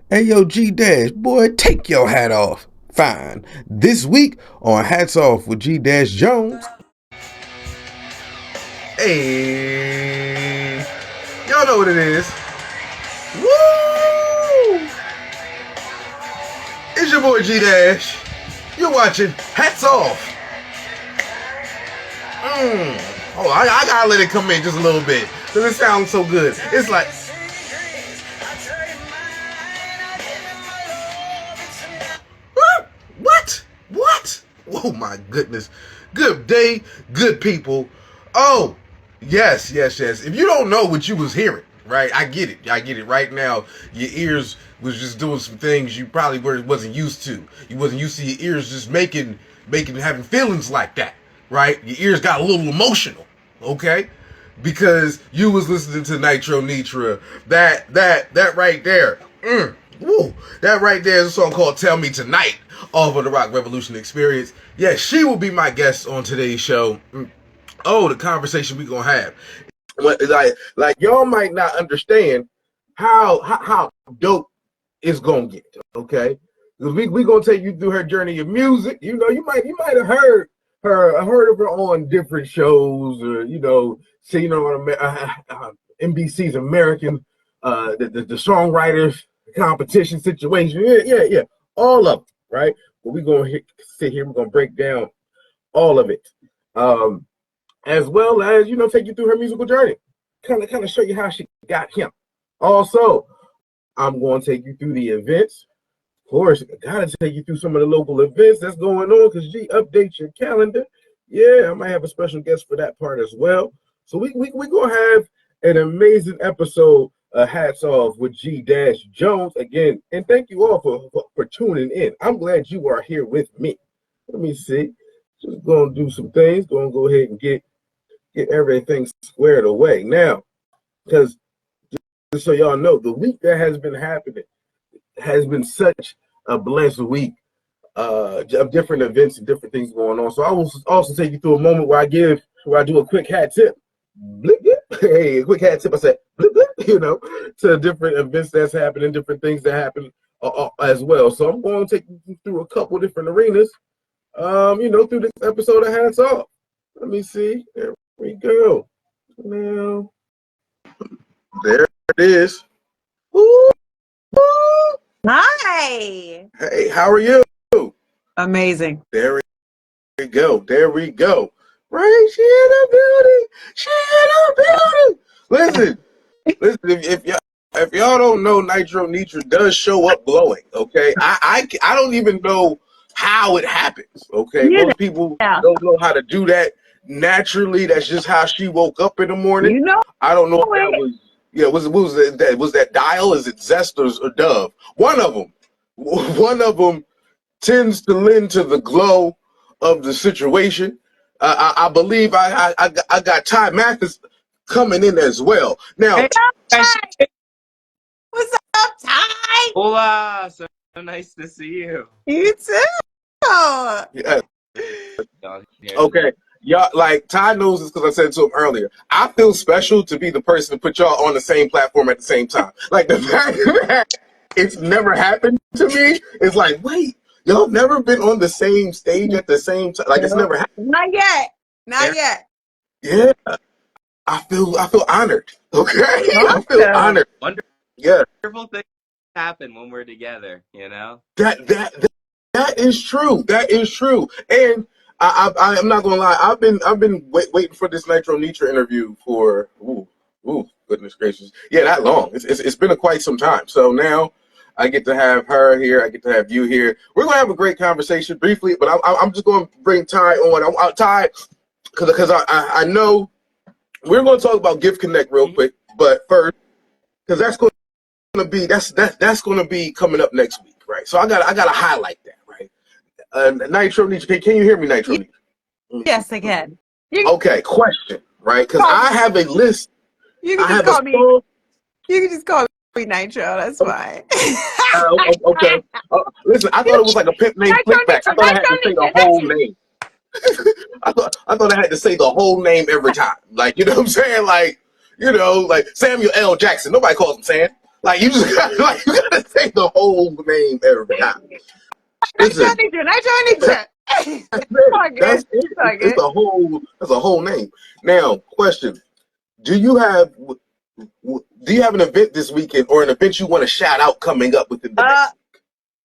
Hey yo, G Dash, boy, take your hat off. Fine. This week on Hats Off with G Dash Jones. Hey, y'all know what it is. Woo! It's your boy G Dash. You're watching Hats Off. Oh, I gotta let it come in just a little bit because it sounds so good. It's like. What? Oh my goodness. Good day, good people. Oh, yes. If you don't know what you was hearing, right? I get it. Right now, your ears was just doing some things you probably wasn't used to. You wasn't used to your ears just having feelings like that, right? Your ears got a little emotional, okay? Because you was listening to Nitra. That right there. Woo, that right there is a song called Tell Me Tonight off of the Rock Revolution Experience. Yeah, she will be my guest on today's show. Oh, the conversation we gonna have. Like y'all might not understand how dope it's gonna get, okay? Because we gonna take you through her journey of music. You know, you might have heard of her on different shows, or seen her on NBC's American the songwriters competition situation. Yeah. All of it, right? But we're going to sit here, we're going to break down all of it. As well as, take you through her musical journey. Kind of show you how she got him. Also, I'm going to take you through the events. Of course, I got to take you through some of the local events that's going on because G updates your calendar. Yeah, I might have a special guest for that part as well. So we going to have an amazing episode. Hats off with G Dash Jones again, and thank you all for tuning in. I'm glad you are here with me. Let me see. Just gonna do some things. Gonna go ahead and get everything squared away now, because just so y'all know, the week that has been happening has been such a blessed week of different events and different things going on. So I will also take you through a moment where I do a quick hat tip. Blip, blip. Hey, a quick hat tip. I said, blip, blip, to different events that's happening, different things that happen as well. So I'm going to take you through a couple different arenas, through this episode of Hats Off. Let me see. There we go. Now, there it is. Woo! Hi. Hey, how are you? Amazing. There we go. Right, she in the building. Listen, if y'all don't know, Nitra does show up glowing. Okay, I don't even know how it happens. Okay, most people don't know how to do that naturally. That's just how she woke up in the morning. I don't know if that was was that Dial? Is it Zest or Dove? One of them tends to lend to the glow of the situation. I believe I got Ty Mathis coming in as well. Now, What's up, Ty? Hola, so nice to see you. You too. Yeah. Okay, y'all, like Ty knows this because I said to him earlier. I feel special to be the person to put y'all on the same platform at the same time. Like the fact that it's never happened to me is like, wait, y'all never been on the same stage at the same time? Like it's never happened. Not yet. Yeah, I feel honored. Okay, I feel honored. Yeah, Wonderful things happen when we're together. That is true. And I'm not gonna lie. I've been waiting for this Nitra interview for goodness gracious, yeah, that long. It's been quite some time. So now I get to have her here. I get to have you here. We're gonna have a great conversation briefly, but I'm just gonna bring Ty on. Ty, because I know we're gonna talk about Gift Connect real quick, but first, because that's going to be that's going to be coming up next week, right? So I gotta highlight that, right? Nitro, can you hear me, Nitro? Yes, I can. Okay, question, right? Because I have a list. You can just call me Nitro. That's fine. Okay. Listen, I thought it was like a pimp named Flickback. I thought I had to say the whole name. I thought I had to say the whole name every time. Like, you know what I'm saying? Like Samuel L. Jackson. Nobody calls him Sam. Like you just gotta, you gotta say the whole name every time. Listen, Nitra. that's it. It's a whole name. Now, question: Do you have an event this weekend, or an event you want to shout out coming up within the next?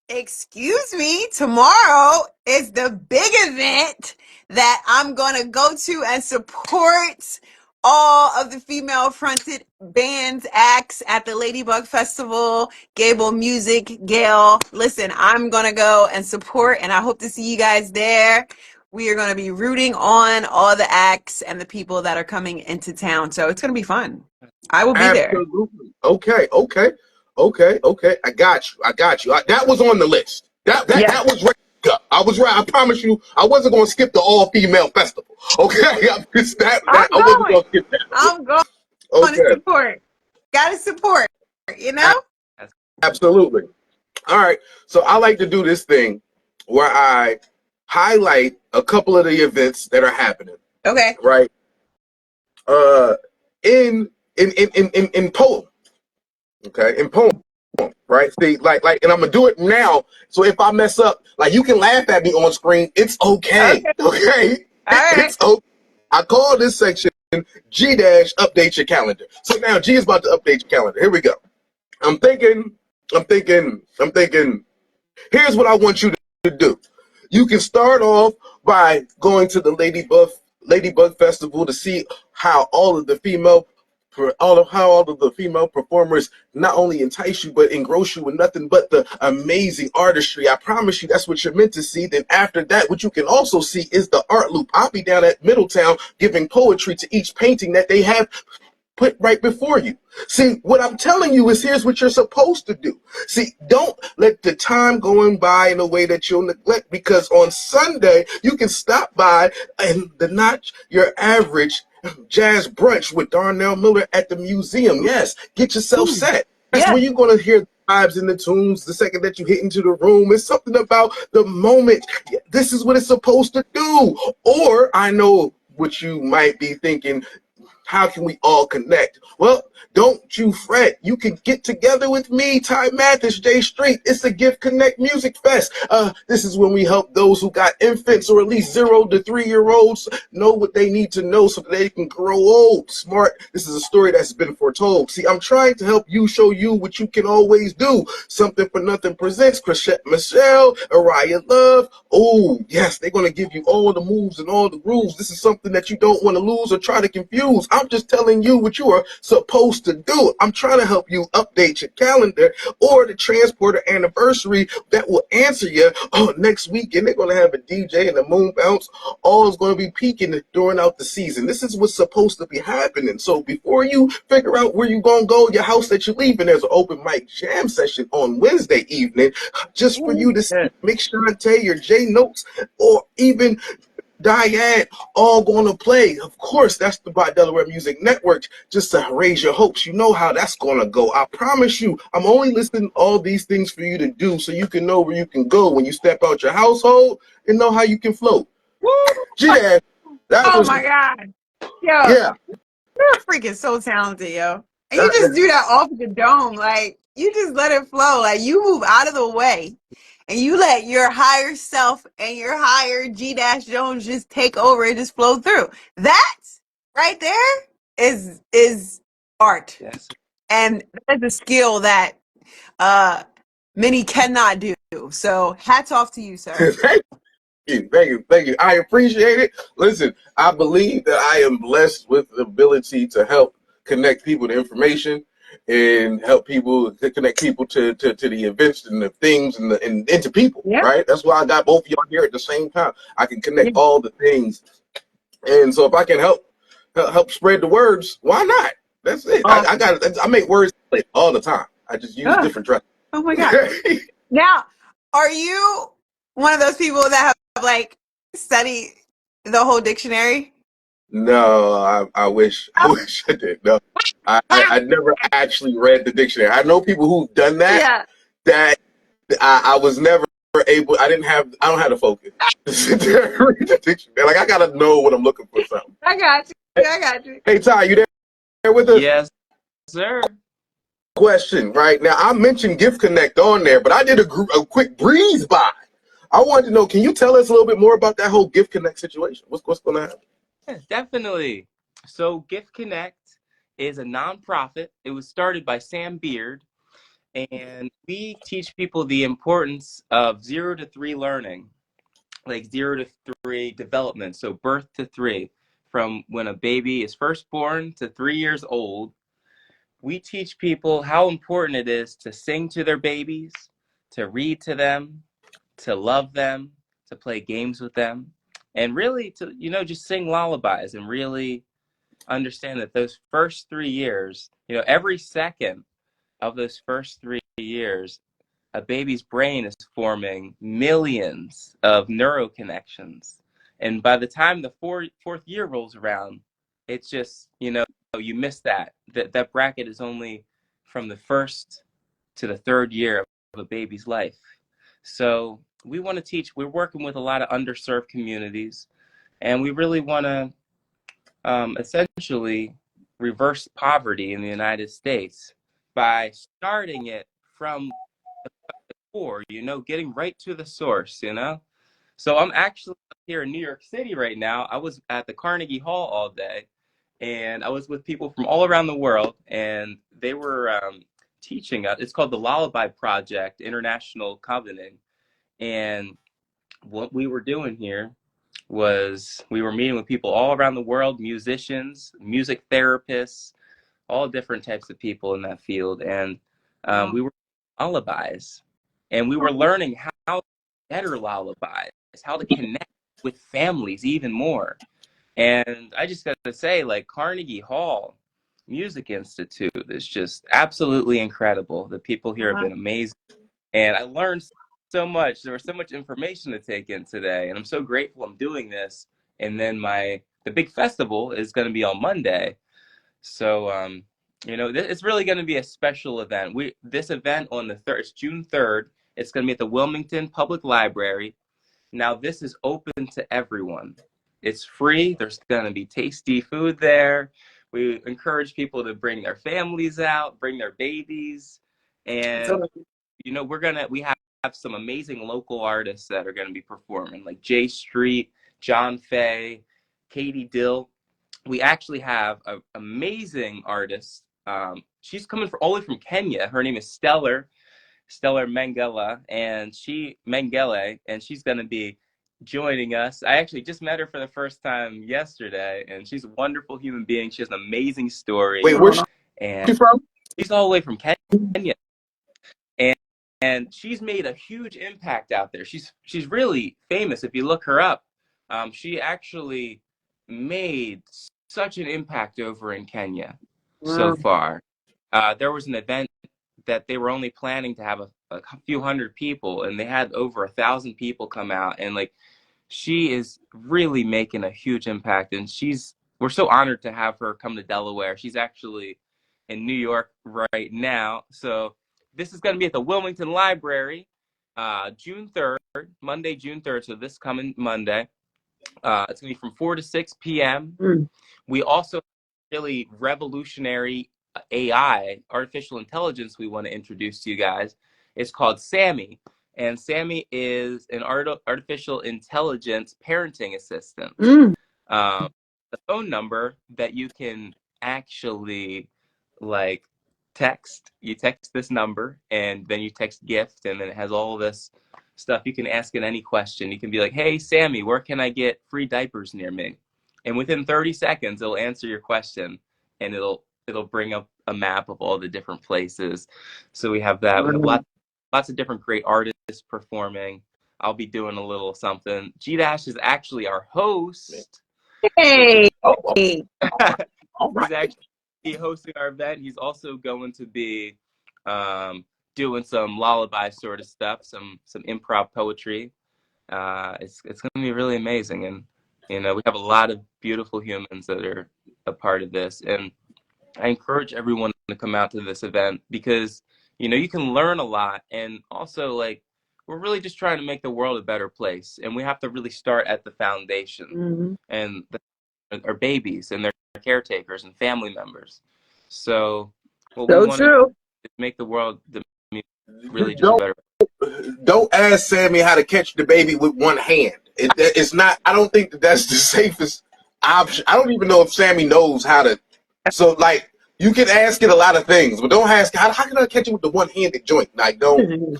Excuse me, tomorrow is the big event that I'm going to go to and support all of the female fronted bands, acts at the Ladybug Festival, Gable Music, Gale. Listen, I'm going to go and support, and I hope to see you guys there. We are going to be rooting on all the acts and the people that are coming into town. So it's going to be fun. I will be there. Absolutely. Okay. I got you. That was on the list. That was right. I was right. I promise you, I wasn't going to skip the all-female festival. Okay, I wasn't going to skip that. I'm going to support. Gotta support, you know? Absolutely. All right. So I like to do this thing where I highlight a couple of the events that are happening. Okay. Right. In poem. Okay. In poem. Right. See, like, and I'm gonna do it now. So if I mess up, like, you can laugh at me on screen. It's okay. Okay. All right. It's okay. I call this section G dash update your calendar. So now G is about to update your calendar. Here we go. I'm thinking. Here's what I want you to do. You can start off by going to the Ladybug Festival to see how all of the female performers not only entice you but engross you with nothing but the amazing artistry. I promise you that's what you're meant to see. Then after that, what you can also see is the art loop. I'll be down at Middletown giving poetry to each painting that they have put right before you. See, what I'm telling you is here's what you're supposed to do. See, don't let the time going by in a way that you'll neglect, because on Sunday, you can stop by and not your average jazz brunch with Darnell Miller at the museum. Yes, get yourself set. That's where you're going to hear the vibes and the tunes the second that you hit into the room. It's something about the moment. This is what it's supposed to do. Or I know what you might be thinking. How can we all connect? Well, don't you fret. You can get together with me, Ty Mathis, J Street. It's a Gift Connect Music Fest. This is when we help those who got infants or at least 0 to 3-year-olds know what they need to know so that they can grow old, smart. This is a story that's been foretold. See, I'm trying to help you, show you what you can always do. Something for Nothing presents Chrisette Michelle, Araya Love. Oh, yes, they're going to give you all the moves and all the grooves. This is something that you don't want to lose or try to confuse. I'm just telling you what you are supposed to do. I'm trying to help you update your calendar, or the transporter anniversary that will answer you. Oh, next weekend they're going to have a DJ and a moon bounce. All is going to be peaking during out the season. This is what's supposed to be happening. So before you figure out where you're going to go, your house that you're leaving, there's an open mic jam session on Wednesday evening just for you to see Mix Shantae or J Notes or even Diane all going to play. Of course, that's the By Delaware Music Network, just to raise your hopes. You know how that's going to go. I promise you, I'm only listing all these things for you to do so you can know where you can go when you step out your household and know how you can float. My God. Yo, you're freaking so talented, yo. And you just do that off the dome. Like, you just let it flow. Like, you move out of the way. And you let your higher self and your higher G-Jones just take over and just flow through. That right there is art. Yes. And that's a skill that many cannot do. So hats off to you, sir. Thank you. I appreciate it. Listen, I believe that I am blessed with the ability to help connect people to information and help people to connect people to the events and the things and to people, right? That's why I got both of y'all here at the same time. I can connect all the things. And so if I can help spread the words, why not? That's it. I make words all the time. I just use different tracks. Oh my God. Now, are you one of those people that have like studied the whole dictionary? No, I wish I did. No, I never actually read the dictionary. I know people who've done that. Yeah. That I was never able. I don't have the focus to sit there and read the dictionary. Like, I gotta know what I'm looking for. Something. I got you. Hey Ty, you there with us? Yes, sir. question right now. I mentioned Gift Connect on there, but I did a quick breeze by. I wanted to know, can you tell us a little bit more about that whole Gift Connect situation? What's going to happen? Yeah, definitely. So Gift Connect is a nonprofit. It was started by Sam Beard, and we teach people the importance of 0 to 3 learning, like 0 to 3 development. So birth to 3, from when a baby is first born to 3 years old. We teach people how important it is to sing to their babies, to read to them, to love them, to play games with them, and really to, just sing lullabies and really understand that those first 3 years, every second of those first 3 years, a baby's brain is forming millions of neuroconnections. And by the time the fourth year rolls around, it's just, you miss that. That bracket is only from the first to the 3rd year of a baby's life. So we want to teach, we're working with a lot of underserved communities, and we really want to essentially reverse poverty in the United States by starting it from the core, getting right to the source. So I'm actually here in New York City right now. I was at the Carnegie Hall all day, and I was with people from all around the world, and they were teaching us. It's called the Lullaby Project International Covenant. And what we were doing here was we were meeting with people all around the world, musicians, music therapists, all different types of people in that field. And we were lullabies, and we were learning how to better lullabies, how to connect with families even more. And I just got to say, like, Carnegie Hall Music Institute is just absolutely incredible. The people here have been amazing. And I learned so much. There was so much information to take in today. And I'm so grateful I'm doing this. And then the big festival is going to be on Monday. So, it's really going to be a special event. This event on the 3rd, it's June 3rd. It's going to be at the Wilmington Public Library. Now, this is open to everyone. It's free. There's going to be tasty food there. We encourage people to bring their families out, bring their babies. And, we have some amazing local artists that are going to be performing, like Jay Street, John Fay, Katie Dill. We actually have an amazing artist. She's coming all the way from Kenya. Her name is Stellar Mengele, and she's going to be joining us. I actually just met her for the first time yesterday, and she's a wonderful human being. She has an amazing story. Wait, where's she from? She's all the way from Kenya, and she's made a huge impact out there. She's really famous. If you look her up, she actually made such an impact over in Kenya so far. There was an event that they were only planning to have a few hundred people, and they had over 1,000 people come out. And like, she is really making a huge impact, and we're so honored to have her come to Delaware. She's actually in New York right now. So this is going to be at the Wilmington Library, June 3rd, Monday, June 3rd. So this coming Monday. It's going to be from 4 to 6 p.m. We also have really revolutionary AI, artificial intelligence, we want to introduce to you guys. It's called Sammy. And Sammy is an artificial intelligence parenting assistant. The phone number that you can actually, like, you text this number, and then you text gift, and then it has all this stuff. You can ask it any question. You can be like, hey, Sammy, where can I get free diapers near me? And within 30 seconds, it'll answer your question, and it'll bring up a map of all the different places. So we have that. We have lots of different great artists performing. I'll be doing a little something. G-Dash is actually our host. Hey. He's actually hosting our event. He's also going to be doing some lullaby sort of stuff, some improv poetry. It's going to be really amazing. And, we have a lot of beautiful humans that are a part of this. And I encourage everyone to come out to this event because, you can learn a lot. And also, like, we're really just trying to make the world a better place. And we have to really start at the foundation and our babies and their caretakers and family members. So what we want to do make the world really just a Don't better. don't ask Sammy how to catch the baby with one hand. It's not. I don't think that's the safest option. I don't even know if Sammy knows how to. So like, you can ask it a lot of things, but don't ask how can I catch it with the one-handed joint. Like, don't.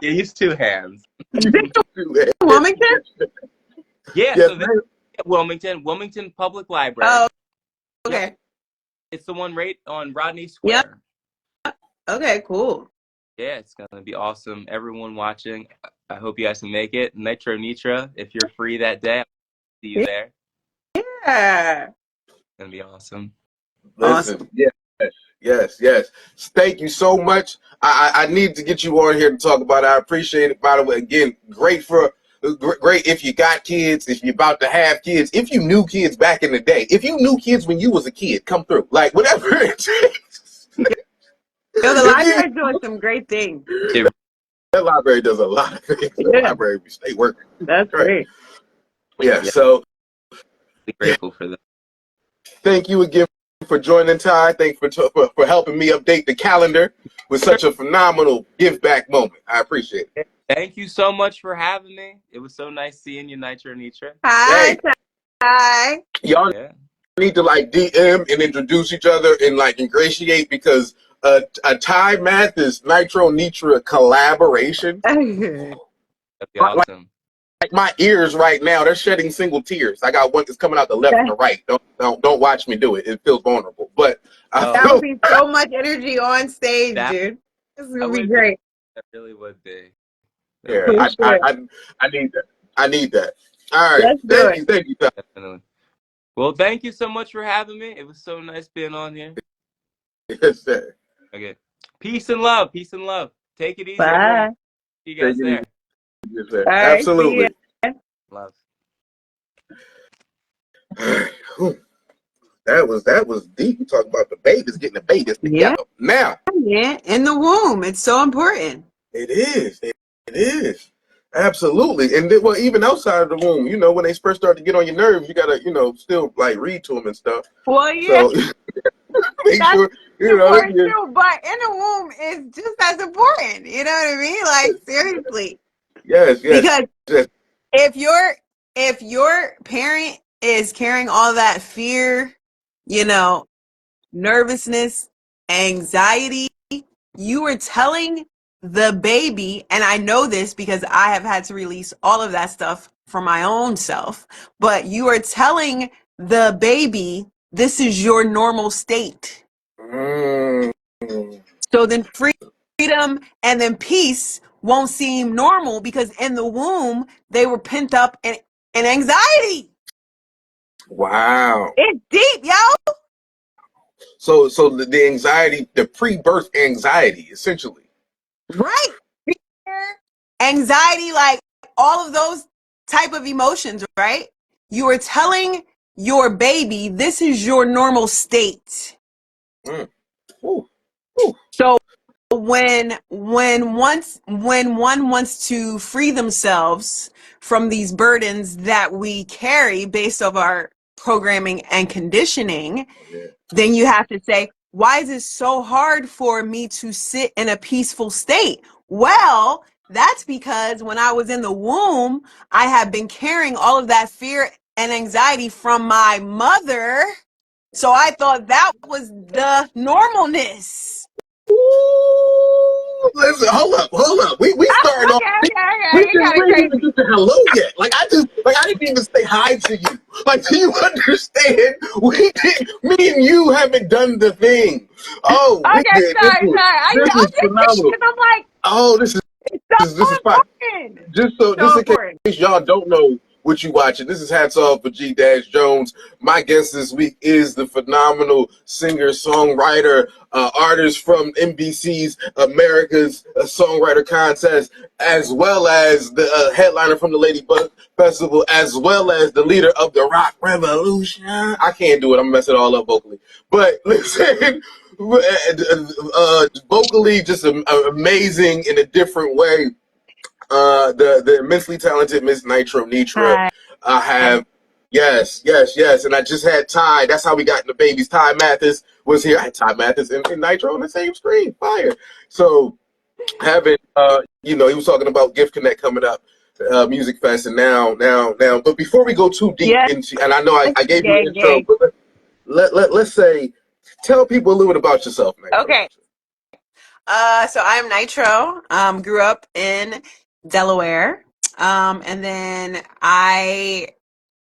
Yeah, use two hands. Wilmington? Yeah, Yes, so this Wilmington Public Library. Oh, okay. Yep. It's the one right on Rodney Square. Yep. Okay, cool. Yeah, it's gonna be awesome. Everyone watching, I hope you guys can make it. Nitro Nitra, if you're free that day, I'll see you there. Yeah. It's gonna be awesome. Listen, Awesome. yes. Thank you so much. I need to get you on here to talk about it. I appreciate it. By the way, again, great if you got kids, if you're about to have kids, if you knew kids back in the day, if you knew kids when you was a kid, come through. Like, whatever it takes. Yo, the library's doing some great things. That library does a lot of things. The library, we stay working. That's great. Yeah, so Grateful for that. thank you again for joining, Ty. Thank you for helping me update the calendar with such a phenomenal give back moment. I appreciate it. Thank you so much for having me. It was so nice seeing you, Nitro Nitra. Hi, Ty. Y'all need to like DM and introduce each other and like ingratiate because a Ty Mathis Nitro Nitra collaboration. That'd be awesome. Like my ears right now, they're shedding single tears. I got one that's coming out the left and the right. Don't watch me do it. It feels vulnerable. But that would be so much energy on stage, dude. This would be great. That really would be. Yeah, I need that. I need that. All right. Thank you, Ty. Definitely. Well, thank you so much for having me. It was so nice being on here. Yes, sir. Okay. Peace and love. Peace and love. Take it easy. Bye. See you guys there. Yes, sir. All right, absolutely. Love. That was deep. You talk about the babies getting the babies together. Yeah. Now, Yeah, in the womb. It's so important. it is. It is. Absolutely. And then, well, even outside of the womb, you know, when they first start to get on your nerves, you gotta, you know, still like read to them and stuff. Well, yeah. So make That's sure, you know. important too, but in the womb is just as important. You know what I mean? Like, seriously. Yes. Because yes. if your parent is carrying all that fear, you know, nervousness, anxiety, you are telling the baby, and I know this because I have had to release all of that stuff for my own self, but you are telling the baby this is your normal state. So then freedom and then peace won't seem normal because in the womb they were pent up in anxiety. Wow. It's deep, yo. So the anxiety, the pre-birth anxiety, essentially. Right. Fear, anxiety, like all of those type of emotions, right? You are telling your baby this is your normal state. Ooh. So when one wants to free themselves from these burdens that we carry based off our programming and conditioning, then you have to say, why is it so hard for me to sit in a peaceful state? Well, that's because when I was in the womb, I have been carrying all of that fear and anxiety from my mother. So I thought that was the normalness. Ooh, listen, hold up. We started off. We didn't even get to hello yet. Like I didn't even say hi to you. Like, do you understand? Me and you haven't done the thing. Oh, okay, sorry. I'm just phenomenal. I'm like, oh, this is important. Just in case y'all don't know what you watching, this is Hats Off for G Jones. My guest this week is the phenomenal singer, songwriter, artist from NBC's America's Songwriter Contest, as well as the headliner from the Ladybug Festival, as well as the leader of the Rock Revolution. I can't do it. I'm messing it all up vocally. But listen, vocally just amazing in a different way. The immensely talented Miss Nitro Nitra. I have yes, and I just had Ty. That's how we got in the babies. Ty Mathis was here. I had Ty Mathis and Nitro on the same screen. Fire. So having he was talking about Gift Connect coming up, Musicfest, and now. But before we go too deep Yeah. into, and I know I gave you an Gang, intro, gang. but let's say, tell people a little bit about yourself, Nitro. Okay. So I'm Nitro. Grew up in Delaware. And then I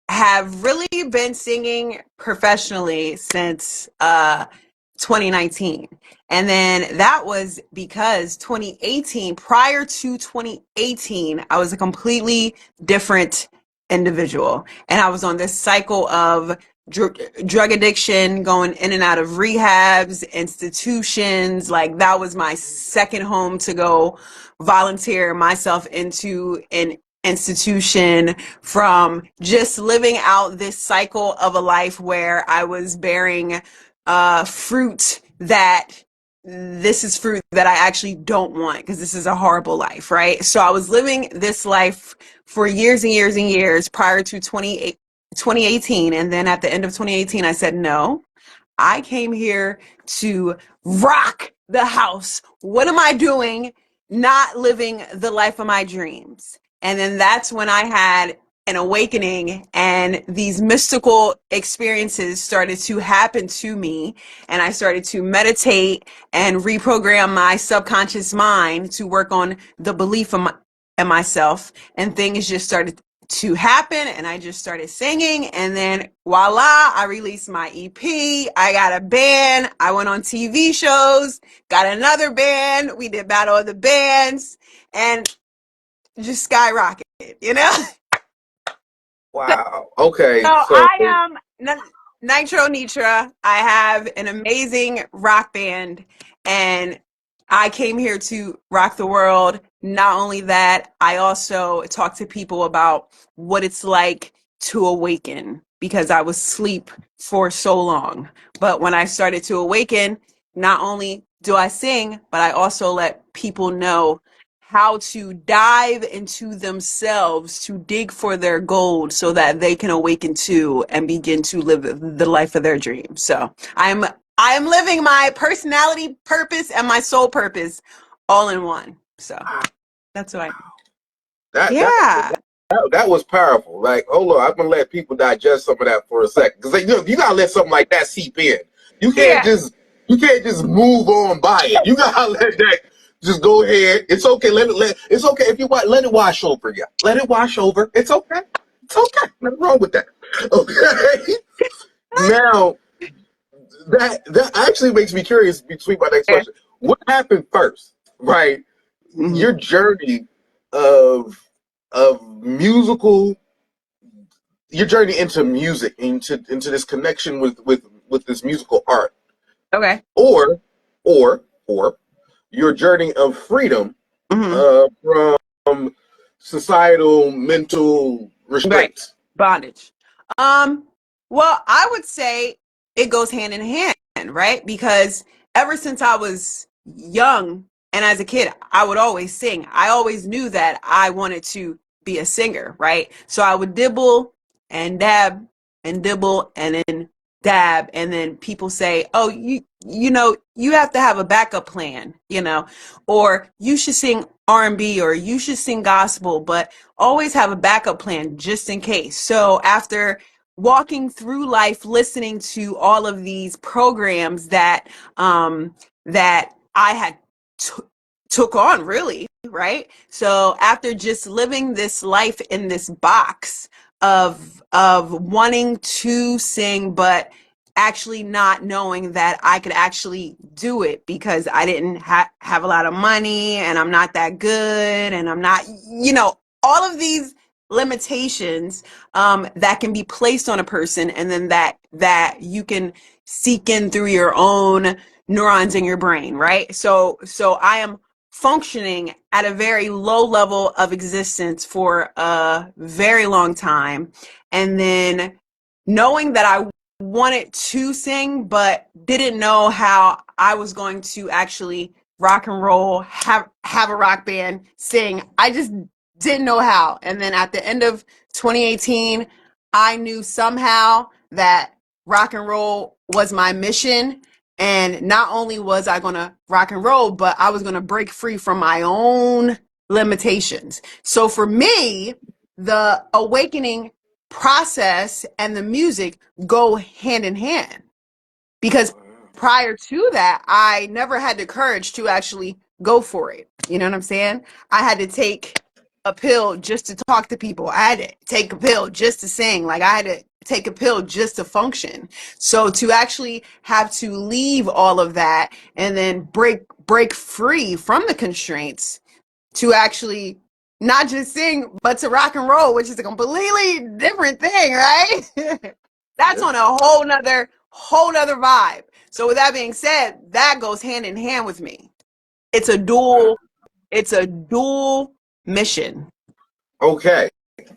have really been singing professionally since 2019. And then that was because 2018, prior to 2018, I was a completely different individual. And I was on this cycle of drug addiction, going in and out of rehabs, institutions. Like that was my second home to go volunteer myself into an institution, from just living out this cycle of a life where I was bearing fruit that this is fruit that I actually don't want, because this is a horrible life, right? So I was living this life for years and years and years prior to 2018. And then at the end of 2018, I said, no, I came here to rock the house. What am I doing not living the life of my dreams? And then that's when I had an awakening, and these mystical experiences started to happen to me. And I started to meditate and reprogram my subconscious mind to work on the belief in myself. And things just started to happen, and I just started singing, and then voila, I released my EP. I got a band. I went on TV shows, got another band. We did Battle of the Bands, and just skyrocketed, you know? Wow. Okay. So So I am Nitro Nitra. I have an amazing rock band, and I came here to rock the world. Not only that, I also talk to people about what it's like to awaken, because I was asleep for so long. But when I started to awaken, not only do I sing, but I also let people know how to dive into themselves to dig for their gold so that they can awaken too and begin to live the life of their dreams. So I'm living my personality purpose and my soul purpose all in one. So that's what I that that yeah. that was powerful. Like, hold on, I'm gonna let people digest some of that for a second, because you gotta let something like that seep in. You can't Yeah. just you can't just move on by it. You gotta let that just go ahead. It's okay. It's okay if you let it wash over you. Let it wash over. It's okay. It's okay. Nothing wrong with that. Okay. Now that actually makes me curious. Between my next question, what happened first? Right, Mhm. your journey of musical, your journey into music, into this connection with this musical art, Okay. or or your journey of freedom Hmm. from societal mental Right. restraints. Bondage. Um, well, I would say it goes hand in hand, right? Because ever since I was young and as a kid, I would always sing. I always knew that I wanted to be a singer, right? So I would dibble and dab and dibble and then dab, and then people say, "Oh, you have to have a backup plan, or you should sing R&B, or you should sing gospel, but always have a backup plan just in case." So after walking through life, listening to all of these programs that I had took on, really, right? So after just living this life in this box of wanting to sing, but actually not knowing that I could actually do it, because I didn't have a lot of money, and I'm not that good, and I'm not, all of these limitations that can be placed on a person, and then that you can seek in through your own neurons in your brain, right? So I am functioning at a very low level of existence for a very long time, and then knowing that I wanted to sing but didn't know how I was going to actually rock and roll, have a rock band, sing. I just didn't know how. And then at the end of 2018, I knew somehow that rock and roll was my mission, And not only was I going to rock and roll, but I was going to break free from my own limitations. So for me, the awakening process and the music go hand in hand, because prior to that, I never had the courage to actually go for it. You know what I'm saying? I had to take a pill just to talk to people. I had to take a pill just to sing. Like I had to take a pill just to function. So to actually have to leave all of that and then break free from the constraints to actually not just sing, but to rock and roll, which is a completely different thing, right? That's on a whole nother vibe. So with that being said, that goes hand in hand with me. It's a dual mission. Okay.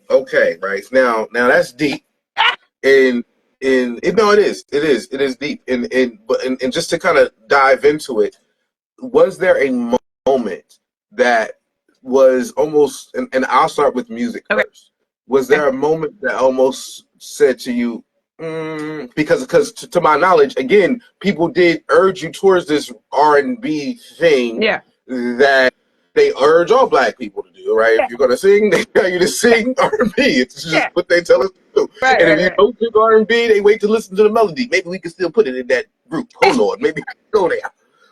Okay. Right. Now that's deep. And no, it is deep. And just to kind of dive into it, was there a moment that was almost, and I'll start with music Okay. first. Was there a moment that almost said to you, because to my knowledge, again, people did urge you towards this R&B thing Yeah. that they urge all black people to do, right? Yeah. If you're gonna sing, they tell you to sing R&B. It's just Yeah. what they tell us to do. Right, And if right, you right. don't sing R&B, they wait to listen to the melody. Maybe we can still put it in that group. Hold on, maybe we can go there.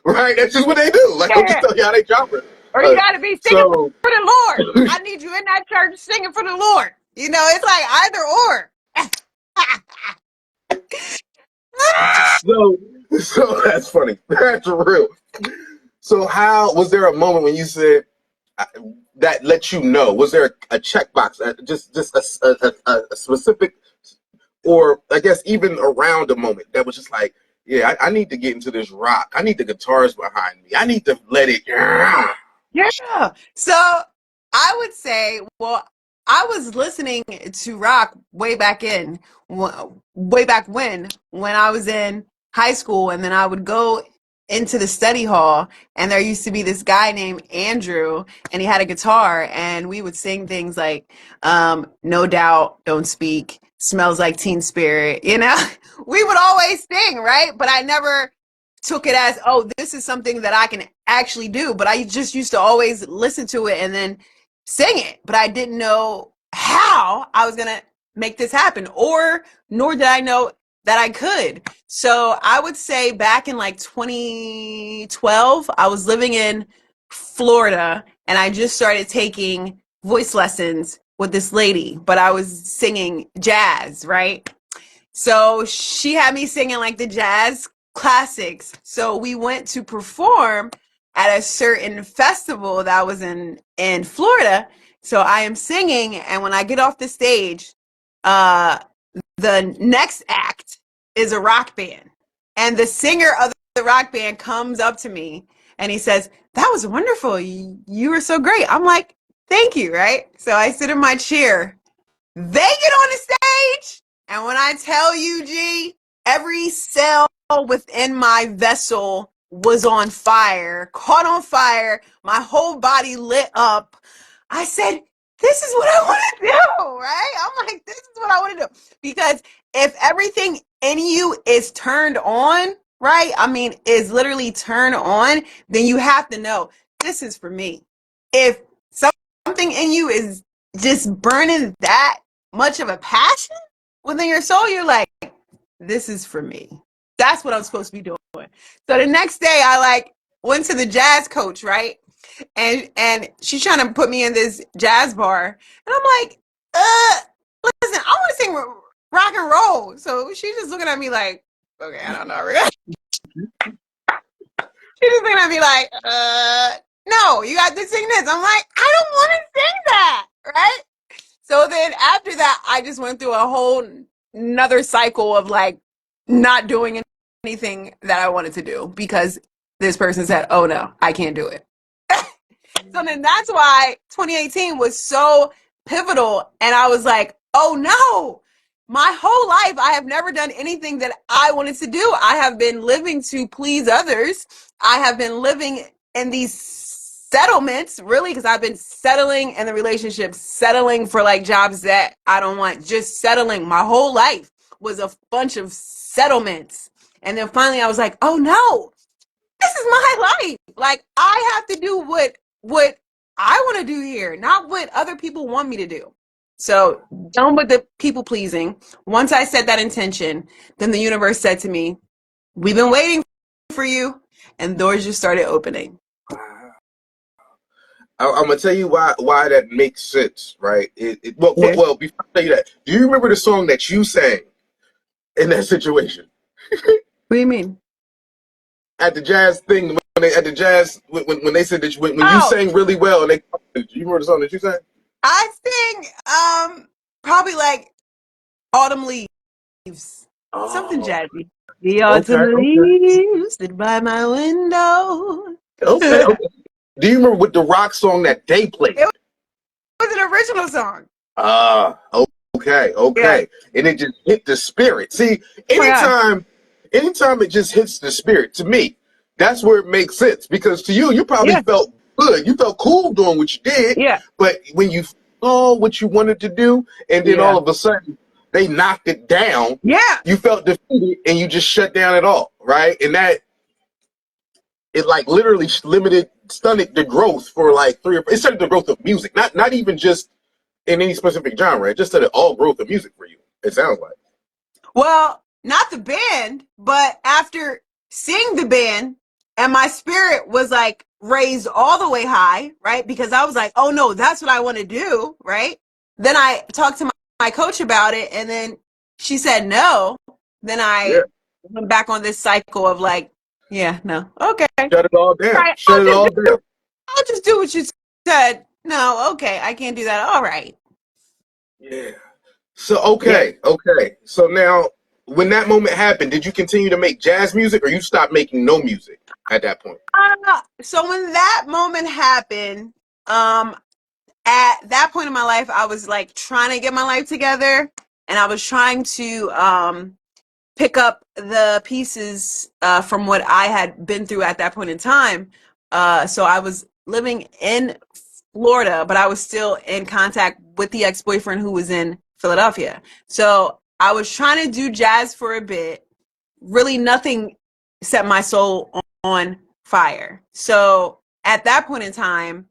Right? That's just what they do. Like, I'm just Yeah. telling you how they chop it. Or you gotta be singing for So, the Lord. I need you in that church singing for the Lord. You know, it's like either or. so that's funny. That's real. So, how was there a moment when you said that let you know? Was there a checkbox, just a specific, or I guess even around a moment that was just like, yeah, I need to get into this rock. I need the guitars behind me. I need to let it. Yeah. So I would say, well, I was listening to rock way back when I was in high school, and then I would go into the study hall, and there used to be this guy named Andrew, and he had a guitar, and we would sing things like, "No Doubt," "Don't Speak," "Smells Like Teen Spirit." You know, we would always sing, right? But I never took it as, oh, this is something that I can actually do. But I just used to always listen to it and then sing it. But I didn't know how I was going to make this happen, or nor did I know that I could. So I would say back in like 2012, I was living in Florida, and I just started taking voice lessons with this lady, but I was singing jazz, right? So she had me singing like the jazz classics. So we went to perform at a certain festival that was in Florida. So I am singing, and when I get off the stage, uh the next act is a rock band. And the singer of the rock band comes up to me and he says, "That was wonderful. You were so great." I'm like, "Thank you," right? So I sit in my chair, they get on the stage, and when I tell you, G, every cell within my vessel was on fire, caught on fire. My whole body lit up. I said, "This is what I want to do," right? I'm like, "This is what I want to do." Because if everything in you is turned on, right? I mean, is literally turned on, then you have to know this is for me. If something in you is just burning that much of a passion within your soul, you're like, this is for me. That's what I'm supposed to be doing. So the next day I like went to the jazz coach, right? And she's trying to put me in this jazz bar. And I'm like, listen, I want to sing rock and roll. So she's just looking at me like, okay, I don't know. She's just looking at me like, no, you got to sing this. I'm like, I don't want to sing that, right? So then after that, I just went through a whole another cycle of like not doing anything that I wanted to do because this person said, "Oh no, I can't do it." So then that's why 2018 was so pivotal. And I was like, oh no, my whole life, I have never done anything that I wanted to do. I have been living to please others. I have been living in these settlements, really, because I've been settling in the relationship, settling for like jobs that I don't want, just settling. My whole life was a bunch of settlements. And then finally I was like, oh no, this is my life. Like I have to do what I want to do here, not what other people want me to do. So done with the people pleasing. Once I set that intention, then the universe said to me, we've been waiting for you, and doors just started opening. I'm gonna tell you why that makes sense, right? Well, before I tell you that, do you remember the song that you sang in that situation? What do you mean? At the jazz thing, when they said that when you Oh, sang really well, and do you remember the song that you sang? I sing probably like autumn leaves, something Oh, jazzy. The okay, autumn okay, leaves sit by my window. okay, okay. Do you remember with the rock song that they played? It was an original song. Ah, okay, Yeah. okay. And it just hit the spirit. See, Oh my God. anytime it just hits the spirit, to me, that's where it makes sense. Because to you, you probably Yeah. felt good. You felt cool doing what you did. Yeah. But when you saw what you wanted to do, and then Yeah. all of a sudden they knocked it down, Yeah. you felt defeated and you just shut down it all, right? And that it like literally stunted the growth for like it stunted the growth of music, not even just in any specific genre. It just stunted all growth of music for you. It sounds like. Well, not the band, but after seeing the band and my spirit was like raised all the way high, right? Because I was like, oh no, that's what I want to do, right? Then I talked to my coach about it and then she said no. Then Yeah. I went back on this cycle of like, yeah, no, okay. Shut it all down. Right, Shut it all down. I'll just do what you said. No, okay, I can't do that. All right. Yeah. So Yeah. okay. So now, when that moment happened, did you continue to make jazz music, or you stopped making no music at that point? So when that moment happened, um, at that point in my life, I was like trying to get my life together, and I was trying to pick up the pieces from what I had been through at that point in time. So I was living in Florida, but I was still in contact with the ex-boyfriend who was in Philadelphia. So I was trying to do jazz for a bit. Really, nothing set my soul on fire. So at that point in time,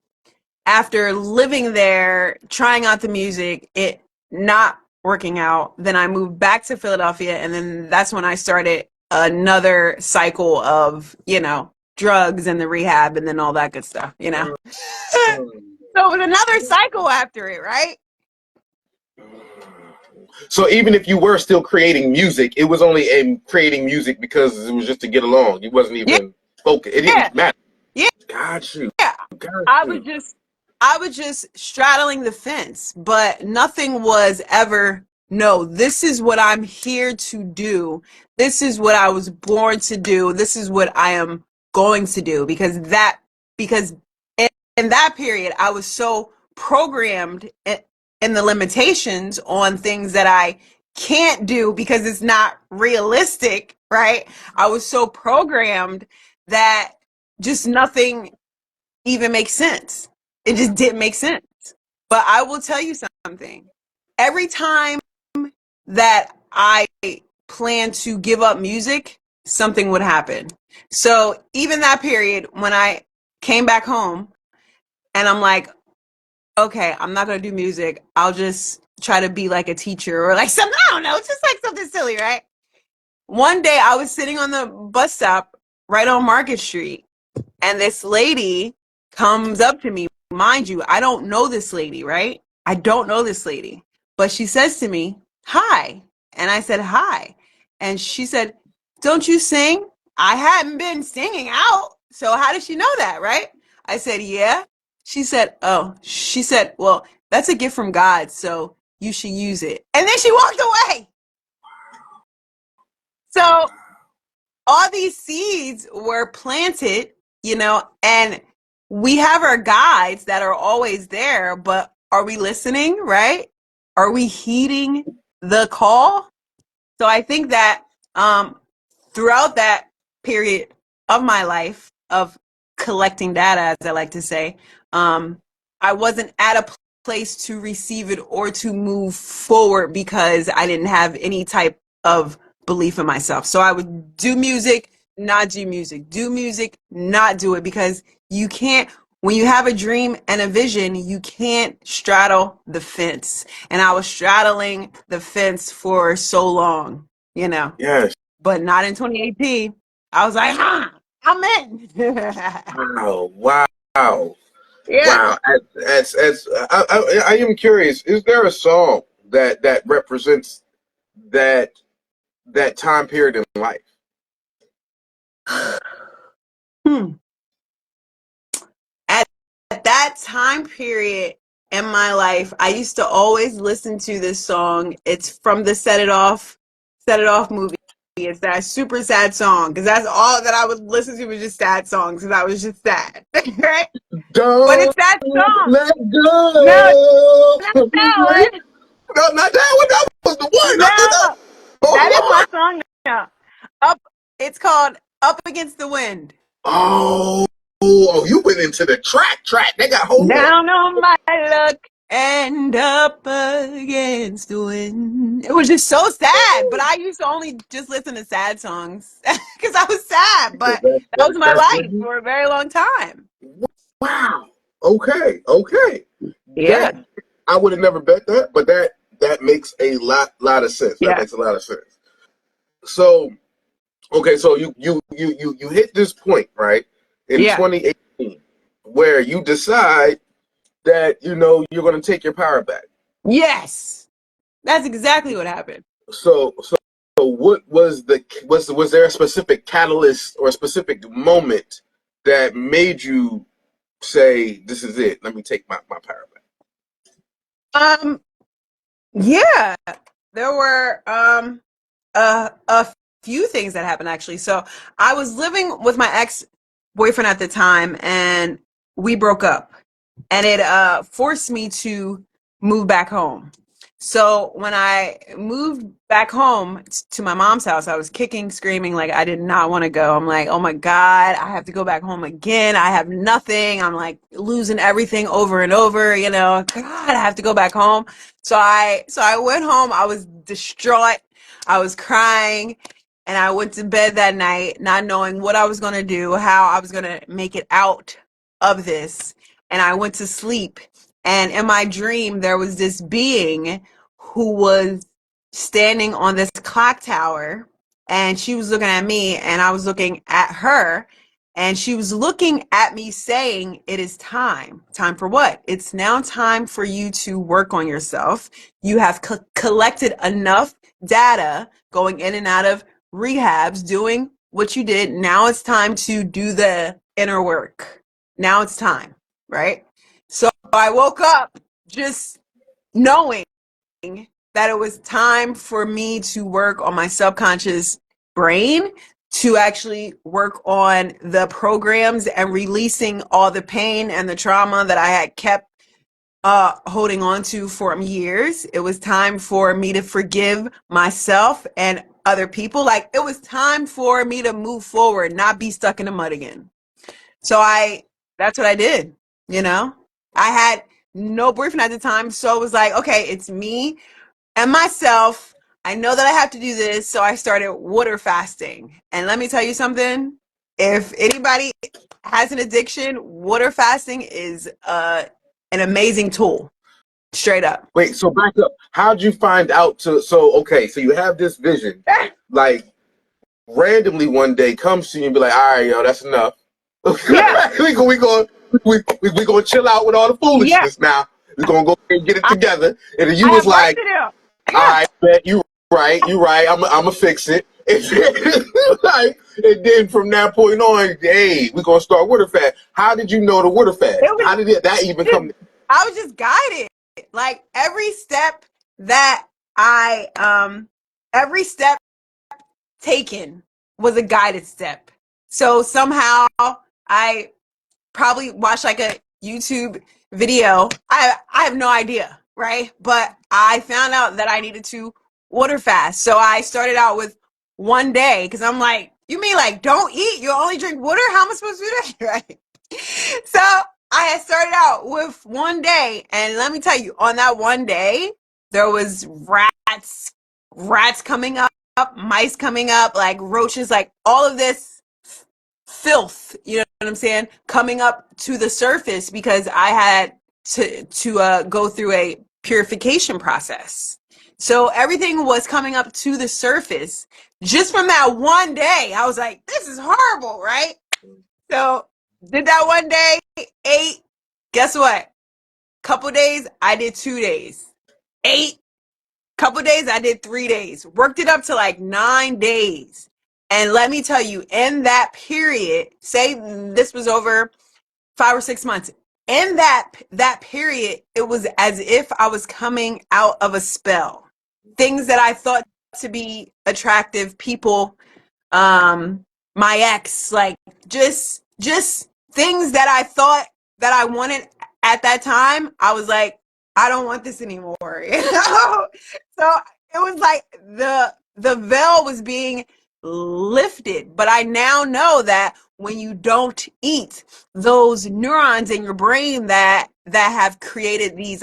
after living there, trying out the music, it not working out, then I moved back to Philadelphia. And then that's when I started another cycle of, drugs and the rehab and then all that good stuff. So it was another cycle after it, right? So even if you were still creating music, it was only creating music because it was just to get along. It wasn't Yeah, even focused. It yeah, didn't matter. yeah. Got you. Got I was you. just I was just straddling the fence, but nothing was ever, no, this is what I'm here to do. This is what I was born to do. This is what I am going to do because in that period I was so programmed in the limitations on things that I can't do because it's not realistic, right? I was so programmed that just nothing even make sense. It just didn't make sense. But I will tell you something. Every time that I plan to give up music, something would happen. So even that period when I came back home and I'm like, okay, I'm not going to do music. I'll just try to be like a teacher or like something. I don't know. It's just like something silly, right? One day I was sitting on the bus stop right on Market Street and this lady comes up to me. Mind you, I don't know this lady, right? I don't know this lady. But she says to me, hi. And I said, hi. And she said, don't you sing? I hadn't been singing out. So how did she know that, right? I said, yeah. She said, oh. She said, well, that's a gift from God, so you should use it. And then she walked away. So all these seeds were planted, and we have our guides that are always there, but are we listening, right? Are we heeding the call? So I think that throughout that period of my life of collecting data, as I like to say, I wasn't at a place to receive it or to move forward because I didn't have any type of belief in myself. So I would do music, not do music, do music, not do it, because you can't, when you have a dream and a vision, you can't straddle the fence. And I was straddling the fence for so long, you know. Yes. But not in 2018. I was like, I'm in. Wow. Wow. Yeah. Wow. I am curious. Is there a song that represents that time period in life? Hmm. At that time period in my life, I used to always listen to this song. It's from the Set It Off movie. It's that super sad song, because that's all that I would listen to was just sad songs, because I was just sad. Right? But it's Don't that song. let No, go. not that one. No, not that one. That was the one. I thought that. No, that is Oh my song now. Up. It's called Up Against the Wind. Lord. Oh, you went into the track. They got hold on. Down on my luck and up against the wind. It was just so sad, but I used to only just listen to sad songs because I was sad, but that was my That's life really for a very long time. wow. Okay. Yeah. That I would have never bet that, but that makes a lot of sense. That Yeah. makes a lot of sense. So okay, so you hit this point, right, in Yeah. 2018 where you decide that you're going to take your power back. Yes. That's exactly what happened. So what was there a specific catalyst or a specific moment that made you say, this is it, let me take my power Um, yeah. There were a few things that happened actually. So I was living with my ex boyfriend at the time, and we broke up, and it forced me to move back home. So when I moved back home to my mom's house, I was kicking, screaming, like I did not want to go. I'm like, oh my God, I have to go back home again. I have nothing. I'm like losing everything over and over, you know. God, I have to go back home. So I went home. I was distraught. I was crying, and I went to bed that night not knowing what I was going to do, how I was going to make it out of this. And I went to sleep, and in my dream there was this being who was standing on this clock tower, and she was looking at me and I was looking at her, and she was looking at me saying, it is time. Time for what? It's now time for you to work on yourself. You have collected enough data going in and out of rehabs, doing what you did. Now it's time to do the inner work. Now it's time, right? So I woke up just knowing that it was time for me to work on my subconscious brain, to actually work on the programs and releasing all the pain and the trauma that I had kept holding on to for years. It was time for me to forgive myself and other people. Like, it was time for me to move forward, not be stuck in the mud again. So that's what I did, you know? I had no boyfriend at the time, so it was like, okay, it's me and myself. I know that I have to do this, so I started water fasting. And let me tell you something, if anybody has an addiction, water fasting is an amazing tool. Straight up. Wait, so back up. How'd you find out okay, so you have this vision, like randomly one day comes to you and be like, all right, yo, that's enough. Yeah. we gonna chill out with all the Yeah. foolishness now. We're gonna go and get it I, together. And then you I was have work like, to do. all Yeah. right, bet you right. I'ma fix it. And then from that point on, hey, we're gonna start water fast. How did you know the water It fast? was How did that even just, come? I was just guided. Like every step that every step taken was a guided step. So somehow I probably watched like a YouTube video. I have no idea, right? But I found out that I needed to water fast. So I started out with one day, because I'm like, you mean like don't eat? You only drink water? How am I supposed to do that? Right? So I had started out with one day, and let me tell you, on that one day, there was rats coming up. mice coming up, like roaches, like all of this filth, you know what I'm saying, coming up to the surface because I had to go through a purification process. So everything was coming up to the surface just from that one day. I was like, this is horrible, right? So did that one day, ate. Guess what? Couple days, I did 2 days. Ate. Couple days, I did 3 days. Worked it up to like 9 days. And let me tell you, in that period, say this was over 5 or 6 months. In that period, it was as if I was coming out of a spell. Things that I thought to be attractive, people, my ex, like just things that I thought that I wanted at that time. I was like, I don't want this anymore. You know? So it was like the veil was being lifted. But I now know that when you don't eat, those neurons in your brain that have created these